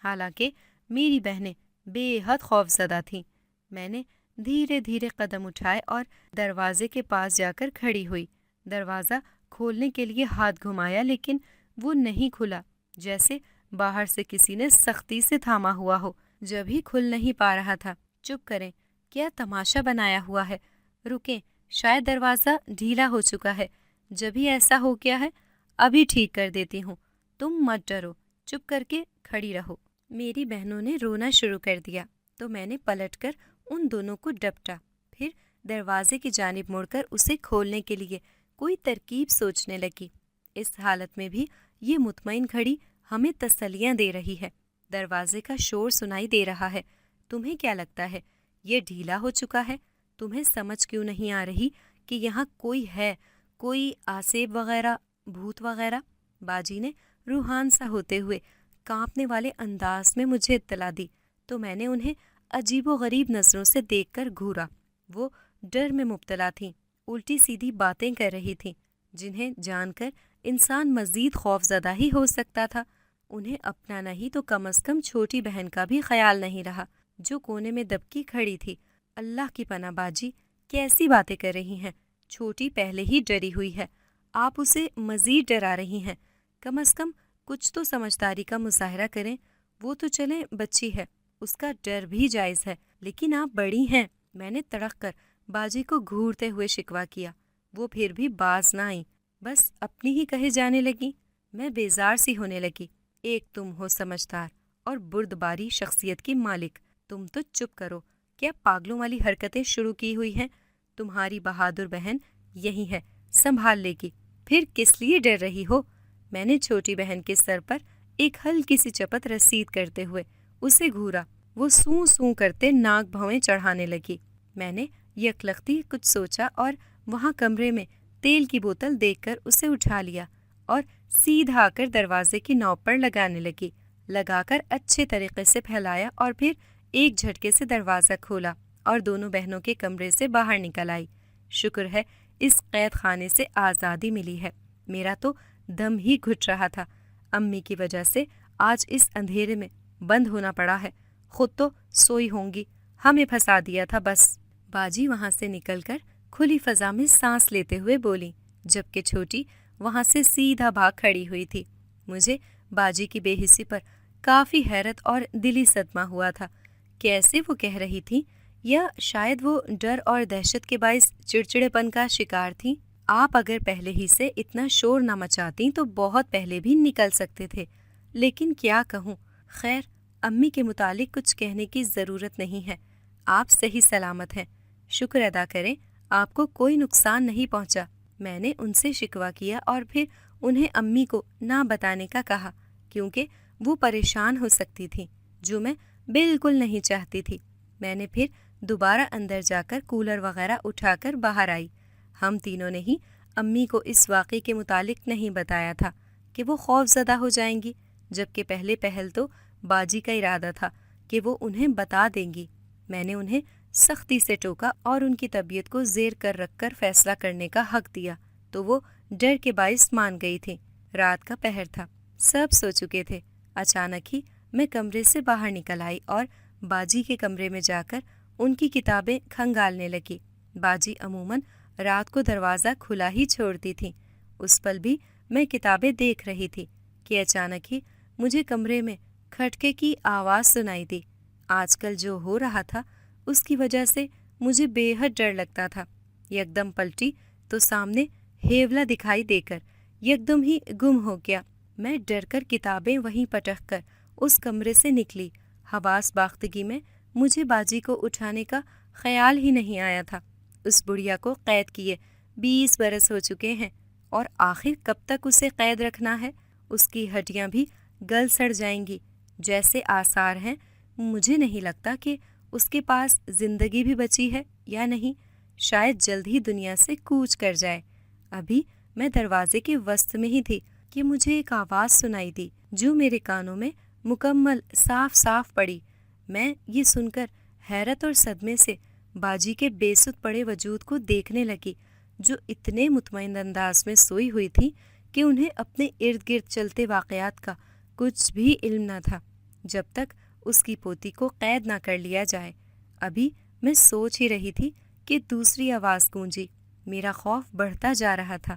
حالانکہ میری بہنیں بے حد خوف زدہ تھیں۔ میں نے دھیرے دھیرے قدم اٹھائے اور دروازے کے پاس جا کر کھڑی ہوئی۔ دروازہ کھولنے کے لیے ہاتھ گھمایا، لیکن وہ نہیں کھلا، جیسے باہر سے کسی نے سختی سے تھاما ہوا ہو۔ جب ہی کھل نہیں پا رہا تھا، چپ کریں، کیا تماشا بنایا ہوا ہے؟ رکیں، شاید دروازہ ڈھیلا ہو چکا ہے۔ جب ہی ایسا ہو گیا ہے ابھی ٹھیک کر دیتی ہوں، تم مت ڈرو۔ چپ کر کے کھڑی رہو۔ میری بہنوں نے رونا شروع کر دیا تو میں نے پلٹ کر ان دونوں کو ڈپٹا، پھر دروازے کی جانب مڑ کر اسے کھولنے کے لیے کوئی ترکیب سوچنے لگی۔ اس حالت میں بھی یہ مطمئن کھڑی ہمیں تسلیاں دے رہی ہے۔ دروازے کا شور سنائی دے رہا ہے۔ تمہیں کیا لگتا ہے یہ ڈھیلا ہو چکا ہے؟ تمہیں سمجھ کیوں نہیں آ رہی کہ یہاں کوئی ہے، کوئی آسیب وغیرہ، بھوت وغیرہ؟ باجی نے روحان سا ہوتے ہوئے کانپنے والے انداز میں مجھے اطلاع دی تو میں نے انہیں عجیب و غریب نظروں سے دیکھ کر گھورا۔ وہ ڈر میں مبتلا تھیں، الٹی سیدھی باتیں کر رہی تھیں جنہیں جان کر انسان مزید خوف زدہ ہی ہو سکتا تھا۔ انہیں اپنا نہیں تو کم از کم چھوٹی بہن کا بھی خیال نہیں رہا جو کونے میں دبکی کھڑی تھی۔ اللہ کی پناہ باجی، کیسی باتیں کر رہی ہیں؟ چھوٹی پہلے ہی ڈری ہوئی ہے، آپ اسے مزید ڈرا رہی ہیں۔ کم از کم کچھ تو سمجھداری کا مظاہرہ کریں۔ وہ تو چلیں بچی ہے، اس کا ڈر بھی جائز ہے، لیکن آپ بڑی ہیں۔ میں نے تڑق کر باجی کو گھورتے ہوئے شکوہ کیا۔ وہ پھر بھی باز نہ آئیں، بس اپنی ہی کہے جانے لگی۔ میں بیزار سی ہونے لگی۔ ایک تم ہو سمجھدار اور بردباری شخصیت کی مالک، تم تو چپ کرو۔ کیا پاگلوں والی حرکتیں شروع کی ہوئی ہیں؟ تمہاری بہادر بہن یہی ہے، سنبھال لے گی۔ پھر کس لیے ڈر رہی ہو؟ میں نے چھوٹی بہن کے سر پر ایک ہلکی سی چپت رسید کرتے ہوئے اسے گھورا۔ وہ سوں سوں کرتے ناک بھویں چڑھانے لگی۔ میں نے یکلختی کچھ سوچا اور وہاں کمرے میں تیل کی بوتل دیکھ کر اسے اٹھا لیا اور سیدھا آ کر دروازے کی نوک پر لگانے لگی۔ لگا کر اچھے طریقے سے پھیلایا اور پھر ایک جھٹکے سے دروازہ کھولا اور دونوں بہنوں کے کمرے سے باہر نکل آئی۔ شکر ہے اس قید خانے سے آزادی ملی ہے، میرا تو دم ہی گھٹ رہا تھا۔ امی کی وجہ سے آج اس اندھیرے میں بند ہونا پڑا ہے، خود تو سوئی ہوں گی، ہمیں پھنسا دیا تھا بس۔ باجی وہاں سے نکل کر کھلی فضا میں سانس لیتے ہوئے بولی، جبکہ چھوٹی وہاں سے سیدھا بھاگ کھڑی ہوئی تھی۔ مجھے باجی کی بے حسی پر کافی حیرت اور دلی صدمہ ہوا تھا۔ کیسے وہ کہہ رہی تھی، یا شاید وہ ڈر اور دہشت کے باعث چڑچڑے پن کا شکار تھی؟ آپ اگر پہلے ہی سے اتنا شور نہ مچاتی تو بہت پہلے بھی نکل سکتے تھے، لیکن کیا کہوں۔ خیر، امی کے متعلق کچھ کہنے کی ضرورت نہیں ہے، آپ صحیح سلامت ہیں، شکر ادا کریں آپ کو کوئی نقصان نہیں پہنچا۔ میں نے ان سے شکوہ کیا اور پھر انہیں امی کو نہ بتانے کا کہا، کیونکہ وہ پریشان ہو سکتی تھیں، جو میں بالکل نہیں چاہتی تھی۔ میں نے پھر دوبارہ اندر جا کر کولر وغیرہ اٹھا کر باہر آئی۔ ہم تینوں نے ہی امی کو اس واقعے کے متعلق نہیں بتایا تھا کہ وہ خوف زدہ ہو جائیں گی، جبکہ پہلے پہل تو باجی کا ارادہ تھا کہ وہ انہیں بتا دیں گی۔ میں نے انہیں سختی سے ٹوکا اور ان کی طبیعت کو زیر کر رکھ کر فیصلہ کرنے کا حق دیا تو وہ ڈر کے باعث مان گئی تھی۔ رات کا پہر تھا، سب سو چکے تھے۔ اچانک ہی میں کمرے سے باہر نکل آئی اور باجی کے کمرے میں جا کر ان کی کتابیں کھنگالنے لگی۔ باجی عموماً رات کو دروازہ کھلا ہی چھوڑتی تھیں۔ اس پل بھی میں کتابیں دیکھ رہی تھی کہ اچانک ہی مجھے کمرے میں کھٹکے کی آواز سنائی دی۔ آج کل جو ہو رہا تھا اس کی وجہ سے مجھے بے حد ڈر لگتا تھا۔ یکدم پلٹی تو سامنے ہیولا دکھائی دے کر یکدم ہی گم ہو گیا۔ میں ڈر کر کتابیں وہیں پٹک کر اس کمرے سے نکلی۔ حواس باختگی میں مجھے باجی کو اٹھانے کا خیال ہی نہیں آیا تھا۔ اس بڑھیا کو قید کیے 20 برس ہو چکے ہیں، اور آخر کب تک اسے قید رکھنا ہے؟ اس کی ہڈیاں بھی گل سڑ جائیں گی جیسے آثار ہیں۔ مجھے نہیں لگتا کہ اس کے پاس زندگی بھی بچی ہے یا نہیں، شاید جلد ہی دنیا سے کوچ کر جائے۔ ابھی میں دروازے کے وسط میں ہی تھی کہ مجھے ایک آواز سنائی دی جو میرے کانوں میں مکمل صاف صاف پڑی۔ میں یہ سن کر حیرت اور صدمے سے باجی کے بے سود پڑے وجود کو دیکھنے لگی، جو اتنے مطمئن انداز میں سوئی ہوئی تھی کہ انہیں اپنے ارد گرد چلتے واقعات کا کچھ بھی علم نہ تھا جب تک اس کی پوتی کو قید نہ کر لیا جائے۔ ابھی میں سوچ ہی رہی تھی کہ دوسری آواز گونجی۔ میرا خوف بڑھتا جا رہا تھا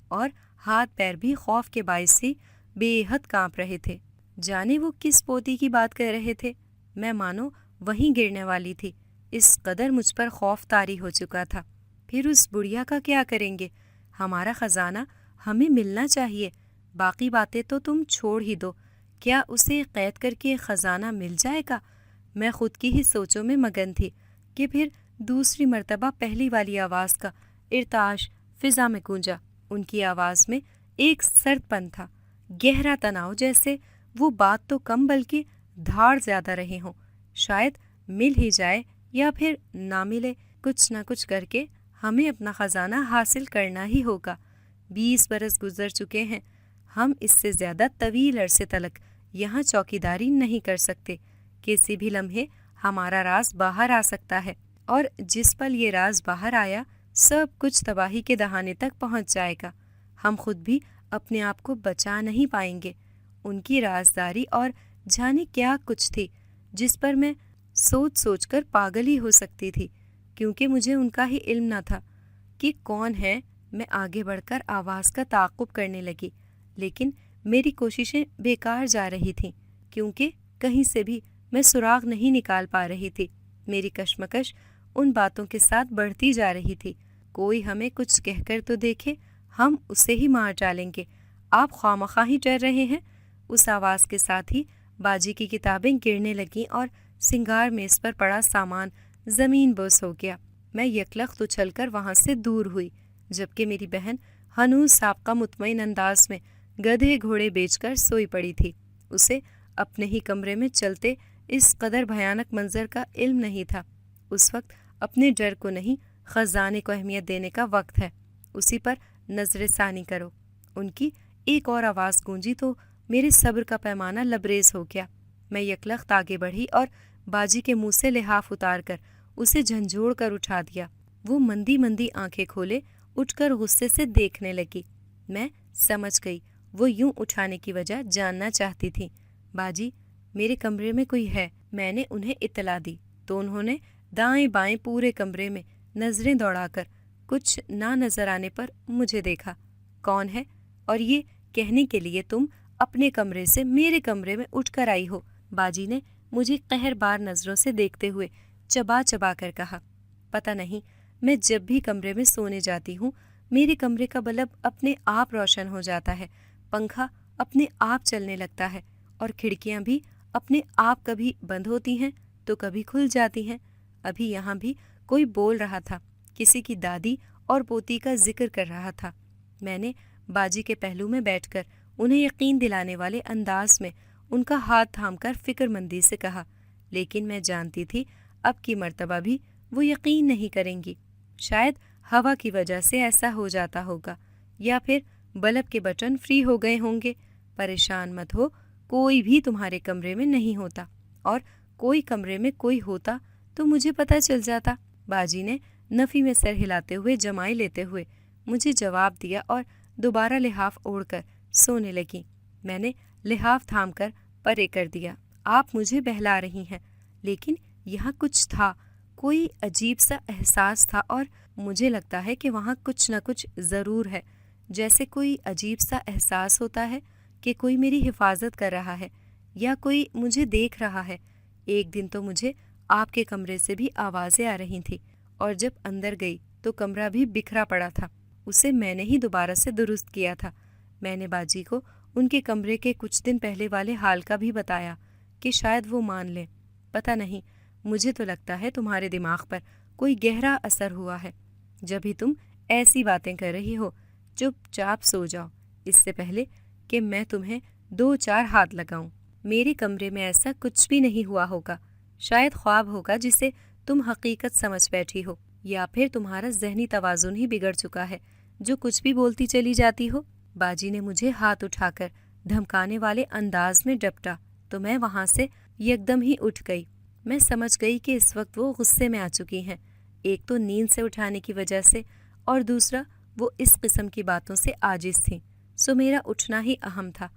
اور ہاتھ پیر بھی خوف کے باعث سے بے حد کانپ رہے تھے۔ جانے وہ کس پوتی کی بات کر رہے تھے؟ میں مانو وہیں گرنے والی تھی، اس قدر مجھ پر خوف طاری ہو چکا تھا۔ پھر اس بڑھیا کا کیا کریں گے؟ ہمارا خزانہ ہمیں ملنا چاہیے، باقی باتیں تو تم چھوڑ ہی دو۔ کیا اسے قید کر کے خزانہ مل جائے گا؟ میں خود کی ہی سوچوں میں مگن تھی کہ پھر دوسری مرتبہ پہلی والی آواز کا ارتعاش فضا میں گونجا۔ ان کی آواز میں ایک سرد پن تھا، گہرا تناؤ، جیسے وہ بات تو کم بلکہ دھاڑ زیادہ رہے ہوں۔ شاید مل ہی جائے یا پھر نہ ملے، کچھ نہ کچھ کر کے ہمیں اپنا خزانہ حاصل کرنا ہی ہوگا۔ 20 برس گزر چکے ہیں، ہم اس سے زیادہ طویل عرصے تلک یہاں چوکیداری نہیں کر سکتے۔ کسی بھی لمحے ہمارا راز باہر آ سکتا ہے، اور جس پل یہ راز باہر آیا سب کچھ تباہی کے دہانے تک پہنچ جائے گا۔ ہم خود بھی اپنے آپ کو بچا نہیں پائیں گے۔ ان کی رازداری اور جانے کیا کچھ تھی جس پر میں سوچ سوچ کر پاگل ہی ہو سکتی تھی، کیونکہ مجھے ان کا ہی علم نہ تھا کہ کون ہے۔ میں آگے بڑھ کر آواز کا تعاقب کرنے لگی، لیکن میری کوششیں بیکار جا رہی تھیں، کیونکہ کہیں سے بھی میں سراغ نہیں نکال پا رہی تھی۔ میری کشمکش ان باتوں کے ساتھ بڑھتی جا رہی تھی۔ کوئی ہمیں کچھ کہہ کر تو دیکھے، ہم اسے ہی مار ڈالیں گے۔ آپ خوامخواہ ہی ڈر رہے ہیں۔ اس آواز کے ساتھ ہی باجی کی کتابیں گرنے لگیں اور سنگار میز پر پڑا سامان زمین بوس ہو گیا۔ میں یکلخت اچھل کر وہاں سے دور ہوئی، جبکہ میری بہن ہنوز سابقہ مطمئن انداز میں گدھے گھوڑے بیچ کر سوئی پڑی تھی۔ اسے اپنے ہی کمرے میں چلتے اس قدر بھیانک منظر کا علم نہیں تھا۔ اس وقت اپنے ڈر کو نہیں، خزانے کو اہمیت دینے کا وقت ہے۔ اسی پر نظر ثانی کرو۔ ان کی ایک اور آواز گونجی تو میرے صبر کا پیمانہ لبریز ہو گیا۔ میں یکلخت آگے بڑھی اور باجی کے منہ سے لحاف اتار کر اسے جھنجھوڑ کر اٹھا دیا۔ وہ مندی مندی آنکھیں کھولے اٹھ کر غصے سے دیکھنے لگی۔ میں سمجھ گئی وہ یوں اٹھانے کی وجہ جاننا چاہتی تھی۔ باجی، میرے کمرے میں کوئی ہے۔ میں نے انہیں اطلاع دی تو انہوں نے دائیں بائیں پورے کمرے میں نظریں دوڑا کر کچھ نہ نظر آنے پر مجھے دیکھا۔ کون ہے؟ اور یہ کہنے کے لیے تم اپنے کمرے سے میرے کمرے میں اٹھ کر آئی ہو؟ باجی نے مجھے قہر بار نظروں سے دیکھتے ہوئے چبا چبا کر کہا۔ پتہ نہیں، میں جب بھی کمرے میں سونے جاتی ہوں میرے کمرے کا بلب اپنے آپ روشن ہو جاتا ہے، پنکھا اپنے آپ چلنے لگتا ہے، اور کھڑکیاں بھی اپنے آپ کبھی بند ہوتی ہیں تو کبھی کھل جاتی ہیں۔ ابھی یہاں بھی کوئی بول رہا تھا، کسی کی دادی اور پوتی کا ذکر کر رہا تھا۔ میں نے باجی کے پہلو میں بیٹھ کر انہیں یقین دلانے والے انداز میں ان کا ہاتھ تھام کر فکر مندی سے کہا، لیکن میں جانتی تھی اب کی مرتبہ بھی وہ یقین نہیں کریں گی۔ شاید ہوا کی وجہ سے ایسا ہو جاتا ہوگا، یا پھر بلب کے بٹن فری ہو گئے ہوں گے۔ پریشان مت ہو، کوئی بھی تمہارے کمرے میں نہیں ہوتا، اور کوئی کمرے میں کوئی ہوتا تو مجھے پتہ چل جاتا۔ باجی نے نفی میں سر ہلاتے ہوئے جمائی لیتے ہوئے مجھے جواب دیا اور دوبارہ لحاف اوڑھ کر سونے لگیں۔ میں نے لحاف تھام کر پرے کر دیا۔ آپ مجھے بہلا رہی ہیں، لیکن یہاں کچھ تھا، کوئی عجیب سا احساس تھا، اور مجھے لگتا ہے کہ وہاں کچھ نہ کچھ ضرور ہے، جیسے کوئی عجیب سا احساس ہوتا ہے کہ کوئی میری حفاظت کر رہا ہے یا کوئی مجھے دیکھ رہا ہے۔ ایک دن تو مجھے آپ کے کمرے سے بھی آوازیں آ رہی تھیں، اور جب اندر گئی تو کمرہ بھی بکھرا پڑا تھا۔ اسے میں نے ہی دوبارہ سے درست کیا تھا۔ میں نے باجی کو ان کے کمرے کے کچھ دن پہلے والے حال کا بھی بتایا کہ شاید وہ مان لیں۔ پتہ نہیں، مجھے تو لگتا ہے تمہارے دماغ پر کوئی گہرا اثر ہوا ہے۔ جب ہی تم ایسی باتیں کر رہی ہو، چپ چاپ سو جاؤ، اس سے پہلے کہ میں تمہیں 2-4 ہاتھ لگاؤں۔ میرے کمرے میں ایسا کچھ بھی نہیں ہوا ہوگا۔ شاید خواب ہوگا جسے تم حقیقت سمجھ بیٹھی ہو، یا پھر تمہارا ذہنی توازن ہی بگڑ چکا ہے، جو کچھ بھی بولتی چلی جاتی ہو۔ باجی نے مجھے ہاتھ اٹھا کر دھمکانے والے انداز میں ڈپٹا تو میں وہاں سے یکدم ہی اٹھ گئی۔ میں سمجھ گئی کہ اس وقت وہ غصے میں آ چکی ہیں، ایک تو نیند سے اٹھانے کی وجہ سے، اور دوسرا وہ اس قسم کی باتوں سے عاجز تھیں، سو میرا اٹھنا ہی اہم تھا۔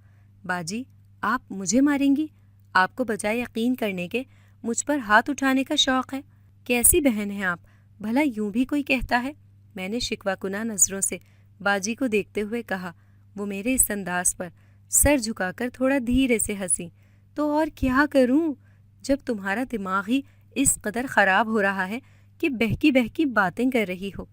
باجی، آپ مجھے ماریں گی؟ آپ کو بجائے یقین کرنے کے مجھ پر ہاتھ اٹھانے کا شوق ہے؟ کیسی بہن ہیں آپ؟ بھلا یوں بھی کوئی کہتا ہے؟ میں نے شکوہ کناں نظروں سے باجی کو دیکھتے ہوئے کہا۔ وہ میرے اس انداز پر سر جھکا کر تھوڑا دھیرے سے ہنسی۔ تو اور کیا کروں، جب تمہارا دماغ ہی اس قدر خراب ہو رہا ہے کہ بہکی بہکی باتیں کر رہی ہو۔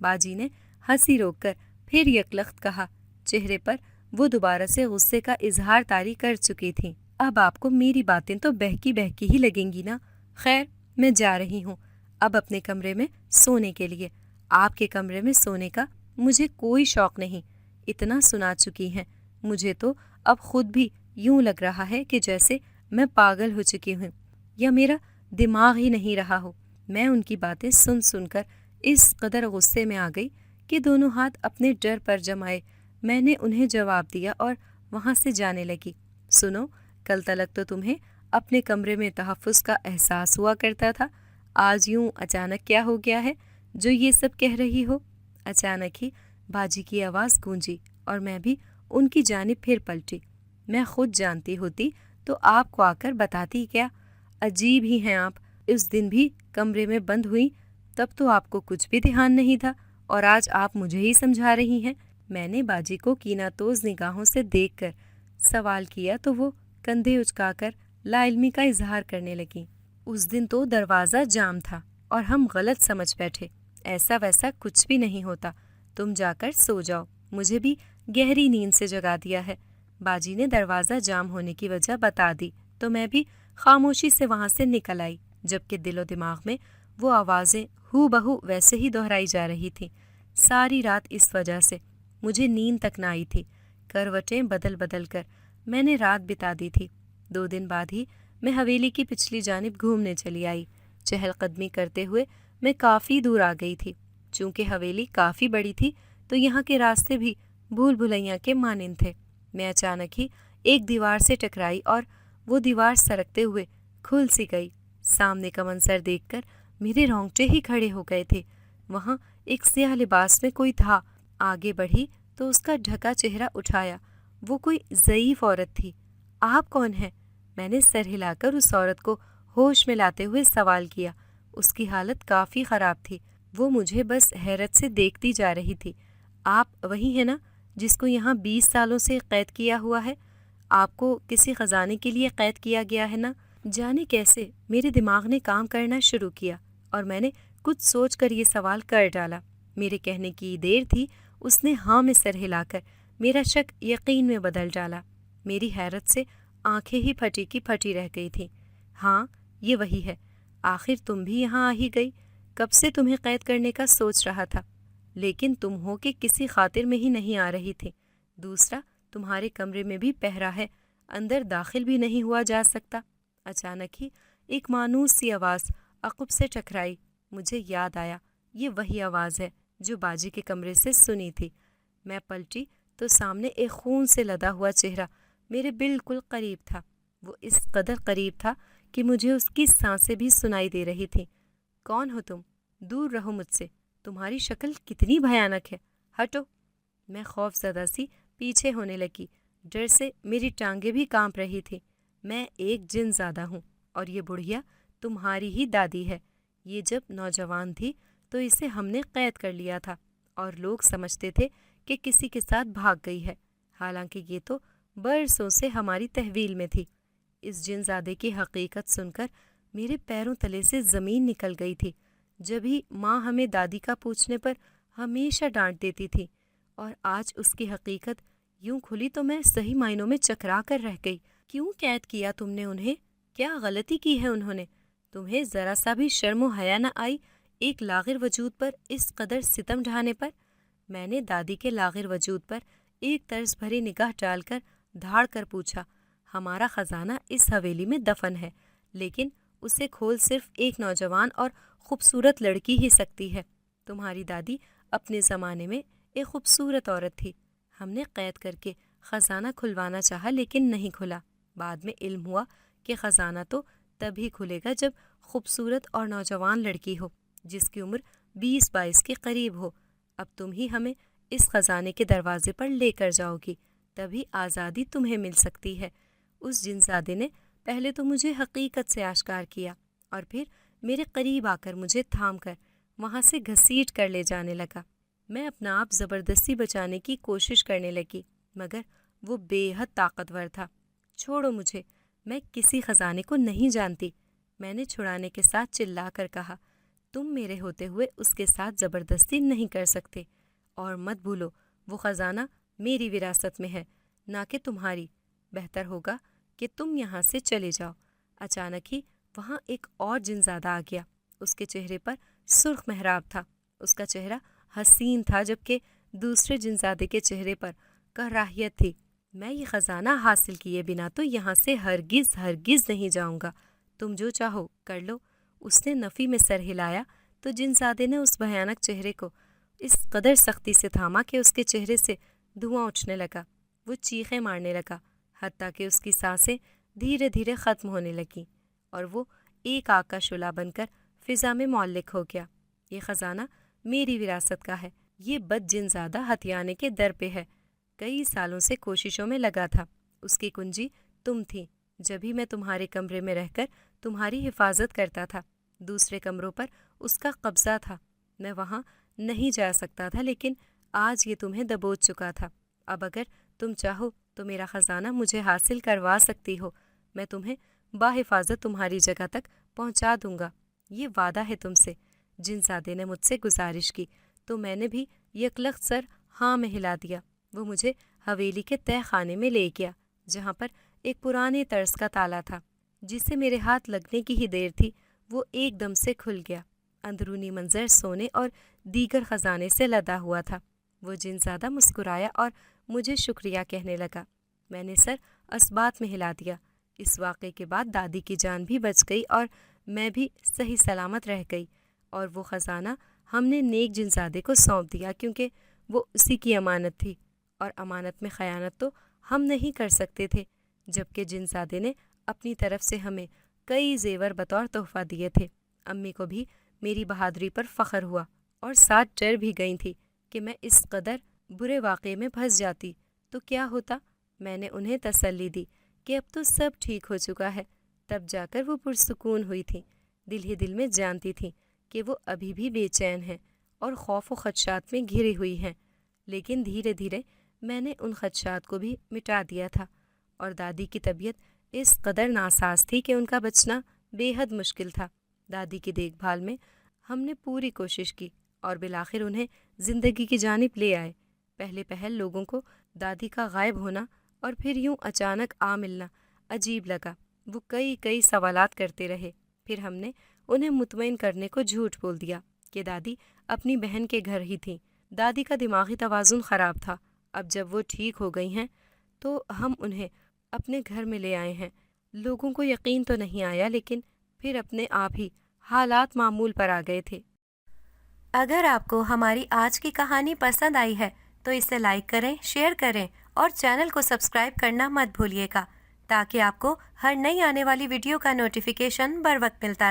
باجی نے ہنسی روک کر پھر یکلخت کہا، چہرے پر وہ دوبارہ سے غصے کا اظہار طاری کر چکی تھیں۔ اب آپ کو میری باتیں تو بہکی بہکی ہی لگیں گی نا؟ خیر، میں جا رہی ہوں اب اپنے کمرے میں سونے کے لیے۔ آپ کے کمرے میں سونے کا مجھے کوئی شوق نہیں، اتنا سنا چکی ہیں۔ مجھے تو اب خود بھی یوں لگ رہا ہے کہ جیسے میں پاگل ہو چکی ہوں یا میرا دماغ ہی نہیں رہا ہو۔ میں ان کی باتیں سن سن کر اس قدر غصے میں آ گئی کہ دونوں ہاتھ اپنے ڈر پر جمائے میں نے انہیں جواب دیا اور وہاں سے جانے لگی۔ سنو، کل تلک تو تمہیں اپنے کمرے میں تحفظ کا احساس ہوا کرتا تھا، آج یوں اچانک کیا ہو گیا ہے جو یہ سب کہہ رہی ہو؟ اچانک ہی باجی کی آواز گونجی اور میں بھی ان کی جانب پھر پلٹی۔ میں خود جانتی ہوتی تو آپ کو آ کر بتاتی کیا؟ عجیب ہی ہیں آپ، اس دن بھی کمرے میں بند ہوئی تب تو آپ کو کچھ بھی دھیان نہیں تھا اور آج آپ مجھے ہی سمجھا رہی ہیں۔ میں نے باجی کو کیناتوز نگاہوں سے دیکھ کر سوال کیا تو وہ کندھے اچکا کر لا علمی کا اظہار کرنے لگیں۔ اس دن تو دروازہ جام تھا اور ہم غلط سمجھ بیٹھے، ایسا ویسا کچھ بھی نہیں ہوتا، تم جا کر سو جاؤ، مجھے بھی گہری نیند سے جگا دیا ہے۔ باجی نے دروازہ جام ہونے کی وجہ بتا دی تو میں بھی خاموشی سے وہاں سے نکل آئی، جبکہ دل و دماغ میں وہ آوازیں ہو بہو ویسے ہی دہرائی جا رہی تھیں۔ ساری رات اس وجہ سے مجھے نیند تک نہ آئی تھی، کروٹیں بدل بدل کر میں نے رات بتا دی تھی۔ 2 دن بعد ہی میں حویلی کی پچھلی جانب گھومنے چلی آئی۔ چہل قدمی کرتے ہوئے میں کافی دور آ گئی تھی۔ چونکہ حویلی کافی بڑی تھی تو یہاں کے راستے بھی بھول بھلیاں کے مانند تھے۔ میں اچانک ہی ایک دیوار سے ٹکرائی اور وہ دیوار سرکتے ہوئے کھل سی گئی۔ سامنے کا منظر دیکھ کر میرے رونگٹے ہی کھڑے ہو گئے تھے۔ وہاں ایک سیاہ لباس میں کوئی تھا۔ آگے بڑھی تو اس کا ڈھکا چہرہ اٹھایا، وہ کوئی ضعیف عورت تھی۔ آپ کون ہیں؟ میں نے سر ہلا کر اس عورت کو ہوش میں لاتے ہوئے سوال کیا۔ اس کی حالت کافی خراب تھی، وہ مجھے بس حیرت سے دیکھتی جا رہی تھی۔ آپ وہی ہیں نا جس کو یہاں 20 سالوں سے قید کیا ہوا ہے؟ آپ کو کسی خزانے کے لیے قید کیا گیا ہے نا؟ جانے کیسے میرے دماغ نے کام کرنا شروع کیا اور میں نے کچھ سوچ کر یہ سوال کر ڈالا۔ میرے کہنے کی دیر تھی، اس نے ہاں میں سر ہلا کر میرا شک یقین میں بدل ڈالا۔ میری حیرت سے آنکھیں ہی پھٹی کی پھٹی رہ گئی تھیں۔ ہاں، یہ وہی ہے۔ آخر تم بھی یہاں آ ہی گئی، کب سے تمہیں قید کرنے کا سوچ رہا تھا، لیکن تم ہو کہ کسی خاطر میں ہی نہیں آ رہی تھی۔ دوسرا، تمہارے کمرے میں بھی پہرا ہے، اندر داخل بھی نہیں ہوا جا سکتا۔ اچانک ہی ایک مانوس سی آواز عقب سے ٹکرائی۔ مجھے یاد آیا، یہ وہی آواز ہے جو باجی کے کمرے سے سنی تھی۔ میں پلٹی تو سامنے ایک خون سے لدا ہوا چہرہ میرے بالکل قریب تھا۔ وہ اس قدر قریب تھا کہ مجھے اس کی سانسیں بھی سنائی دے رہی تھیں۔ کون ہو تم؟ دور رہو مجھ سے، تمہاری شکل کتنی بھیانک ہے، ہٹو۔ میں خوف زدہ سی پیچھے ہونے لگی، ڈر سے میری ٹانگیں بھی کانپ رہی تھی۔ میں ایک جن زادہ ہوں اور یہ بڑھیا تمہاری ہی دادی ہے۔ یہ جب نوجوان تھی تو اسے ہم نے قید کر لیا تھا اور لوگ سمجھتے تھے کہ کسی کے ساتھ بھاگ گئی ہے، حالانکہ یہ تو برسوں سے ہماری تحویل میں تھی۔ اس جن زادے کی حقیقت سن کر میرے پیروں تلے سے زمین نکل گئی تھی۔ جب ہی ماں ہمیں دادی کا پوچھنے پر ہمیشہ ڈانٹ دیتی تھی اور آج اس کی حقیقت یوں کھلی تو میں صحیح معنوں میں چکرا کر رہ گئی۔ کیوں قید کیا تم نے انہیں؟ کیا غلطی کی ہے انہوں نے؟ تمہیں ذرا سا بھی شرم و حیا نہ آئی ایک لاغر وجود پر اس قدر ستم ڈھانے پر؟ میں نے دادی کے لاغر وجود پر ایک طرز بھری نگاہ ڈال کر دھاڑ کر پوچھا۔ ہمارا خزانہ اس حویلی میں دفن ہے، لیکن اسے کھول صرف ایک نوجوان اور خوبصورت لڑکی ہی سکتی ہے۔ تمہاری دادی اپنے زمانے میں ایک خوبصورت عورت تھی۔ ہم نے قید کر کے خزانہ کھلوانا چاہا لیکن نہیں کھلا۔ بعد میں علم ہوا کہ خزانہ تو تبھی کھلے گا جب خوبصورت اور نوجوان لڑکی ہو جس کی عمر 20-22 کے قریب ہو۔ اب تم ہی ہمیں اس خزانے کے دروازے پر لے کر جاؤ گی، تبھی آزادی تمہیں مل سکتی ہے۔ اس جنزادے نے پہلے تو مجھے حقیقت سے آشکار کیا اور پھر میرے قریب آ کر مجھے تھام کر وہاں سے گھسیٹ کر لے جانے لگا۔ میں اپنا آپ زبردستی بچانے کی کوشش کرنے لگی مگر وہ بے حد طاقتور تھا۔ چھوڑو مجھے، میں کسی خزانے کو نہیں جانتی، میں نے چھڑانے کے ساتھ چلا کر کہا۔ تم میرے ہوتے ہوئے اس کے ساتھ زبردستی نہیں کر سکتے، اور مت بھولو وہ خزانہ میری وراثت میں ہے، نہ کہ تمہاری۔ بہتر ہوگا کہ تم یہاں سے چلے جاؤ۔ اچانک ہی وہاں ایک اور جنزادہ آ گیا۔ اس کے چہرے پر سرخ محراب تھا۔ اس کا چہرہ حسین تھا، جبکہ دوسرے جنزادے کے چہرے پر کراہیت تھی۔ میں یہ خزانہ حاصل کیے بنا تو یہاں سے ہرگز نہیں جاؤں گا۔ تم جو چاہو کر لو۔ اس نے نفی میں سر ہلایا تو جنزادے نے اس بھیانک چہرے کو اس قدر سختی سے تھاما کہ اس کے چہرے سے دھواں اٹھنے لگا۔ وہ چیخیں مارنے لگا، حتیٰ کہ اس کی سانسیں دھیرے دھیرے ختم ہونے لگیں اور وہ ایک آگ کا شعلہ بن کر فضا میں معلق ہو گیا۔ یہ خزانہ میری وراثت کا ہے۔ یہ بد جنزادہ ہتھیانے کے در پہ ہے۔ کئی سالوں سے کوششوں میں لگا تھا۔ اس کی کنجی تم تھی۔ جبھی میں تمہارے کمرے میں رہ کر تمہاری حفاظت کرتا تھا۔ دوسرے کمروں پر اس کا قبضہ تھا۔ میں وہاں نہیں جا سکتا تھا، لیکن آج یہ تمہیں دبوچ چکا تھا۔ اب اگر تم چاہو تو میرا خزانہ مجھے حاصل کروا سکتی ہو۔ میں تمہیں باحفاظت تمہاری جگہ تک پہنچا دوں گا۔ یہ وعدہ ہے تم سے۔ جنزادے نے مجھ سے گزارش کی تو میں نے بھی یکلخت سر ہاں میں ہلا دیا۔ وہ مجھے حویلی کے تہہ خانے میں لے گیا، جہاں پر ایک پرانے طرز کا تالا تھا، جسے میرے ہاتھ لگنے کی ہی دیر تھی وہ ایک دم سے کھل گیا۔ اندرونی منظر سونے اور دیگر خزانے سے لدا ہوا تھا۔ وہ جنزادہ مسکرایا اور مجھے شکریہ کہنے لگا۔ میں نے سر اثبات میں ہلا دیا۔ اس واقعے کے بعد دادی کی جان بھی بچ گئی اور میں بھی صحیح سلامت رہ گئی، اور وہ خزانہ ہم نے نیک جنزادے کو سونپ دیا، کیونکہ وہ اسی کی امانت تھی، اور امانت میں خیانت تو ہم نہیں کر سکتے تھے۔ جبکہ جنزادے نے اپنی طرف سے ہمیں کئی زیور بطور تحفہ دیے تھے۔ امی کو بھی میری بہادری پر فخر ہوا، اور ساتھ ڈر بھی گئی تھی کہ میں اس قدر برے واقعے میں پھنس جاتی تو کیا ہوتا۔ میں نے انہیں تسلی دی کہ اب تو سب ٹھیک ہو چکا ہے۔ تب جا کر وہ پرسکون ہوئی تھیں۔ دل ہی دل میں جانتی تھیں کہ وہ ابھی بھی بے چین ہیں اور خوف و خدشات میں گھری ہوئی ہیں، لیکن دھیرے دھیرے میں نے ان خدشات کو بھی مٹا دیا تھا، اور دادی کی طبیعت اس قدر ناساز تھی کہ ان کا بچنا بے حد مشکل تھا۔ دادی کی دیکھ بھال میں ہم نے پوری کوشش کی اور بالآخر انہیں زندگی کی جانب لے آئے۔ پہلے پہل لوگوں کو دادی کا غائب ہونا اور پھر یوں اچانک آ ملنا عجیب لگا۔ وہ کئی سوالات کرتے رہے۔ پھر ہم نے انہیں مطمئن کرنے کو جھوٹ بول دیا کہ دادی اپنی بہن کے گھر ہی تھیں۔ دادی کا دماغی توازن خراب تھا۔ اب جب وہ ٹھیک ہو گئی ہیں تو ہم انہیں اپنے گھر میں لے آئے ہیں۔ لوگوں کو یقین تو نہیں آیا، لیکن پھر اپنے آپ ہی حالات معمول پر آ گئے تھے۔ اگر آپ کو ہماری آج کی کہانی پسند آئی ہے تو اسے لائک کریں، شیئر کریں اور چینل کو سبسکرائب کرنا مت بھولیے گا، تاکہ آپ کو ہر نئی آنے والی ویڈیو کا نوٹیفیکیشن بر وقت ملتا رہے۔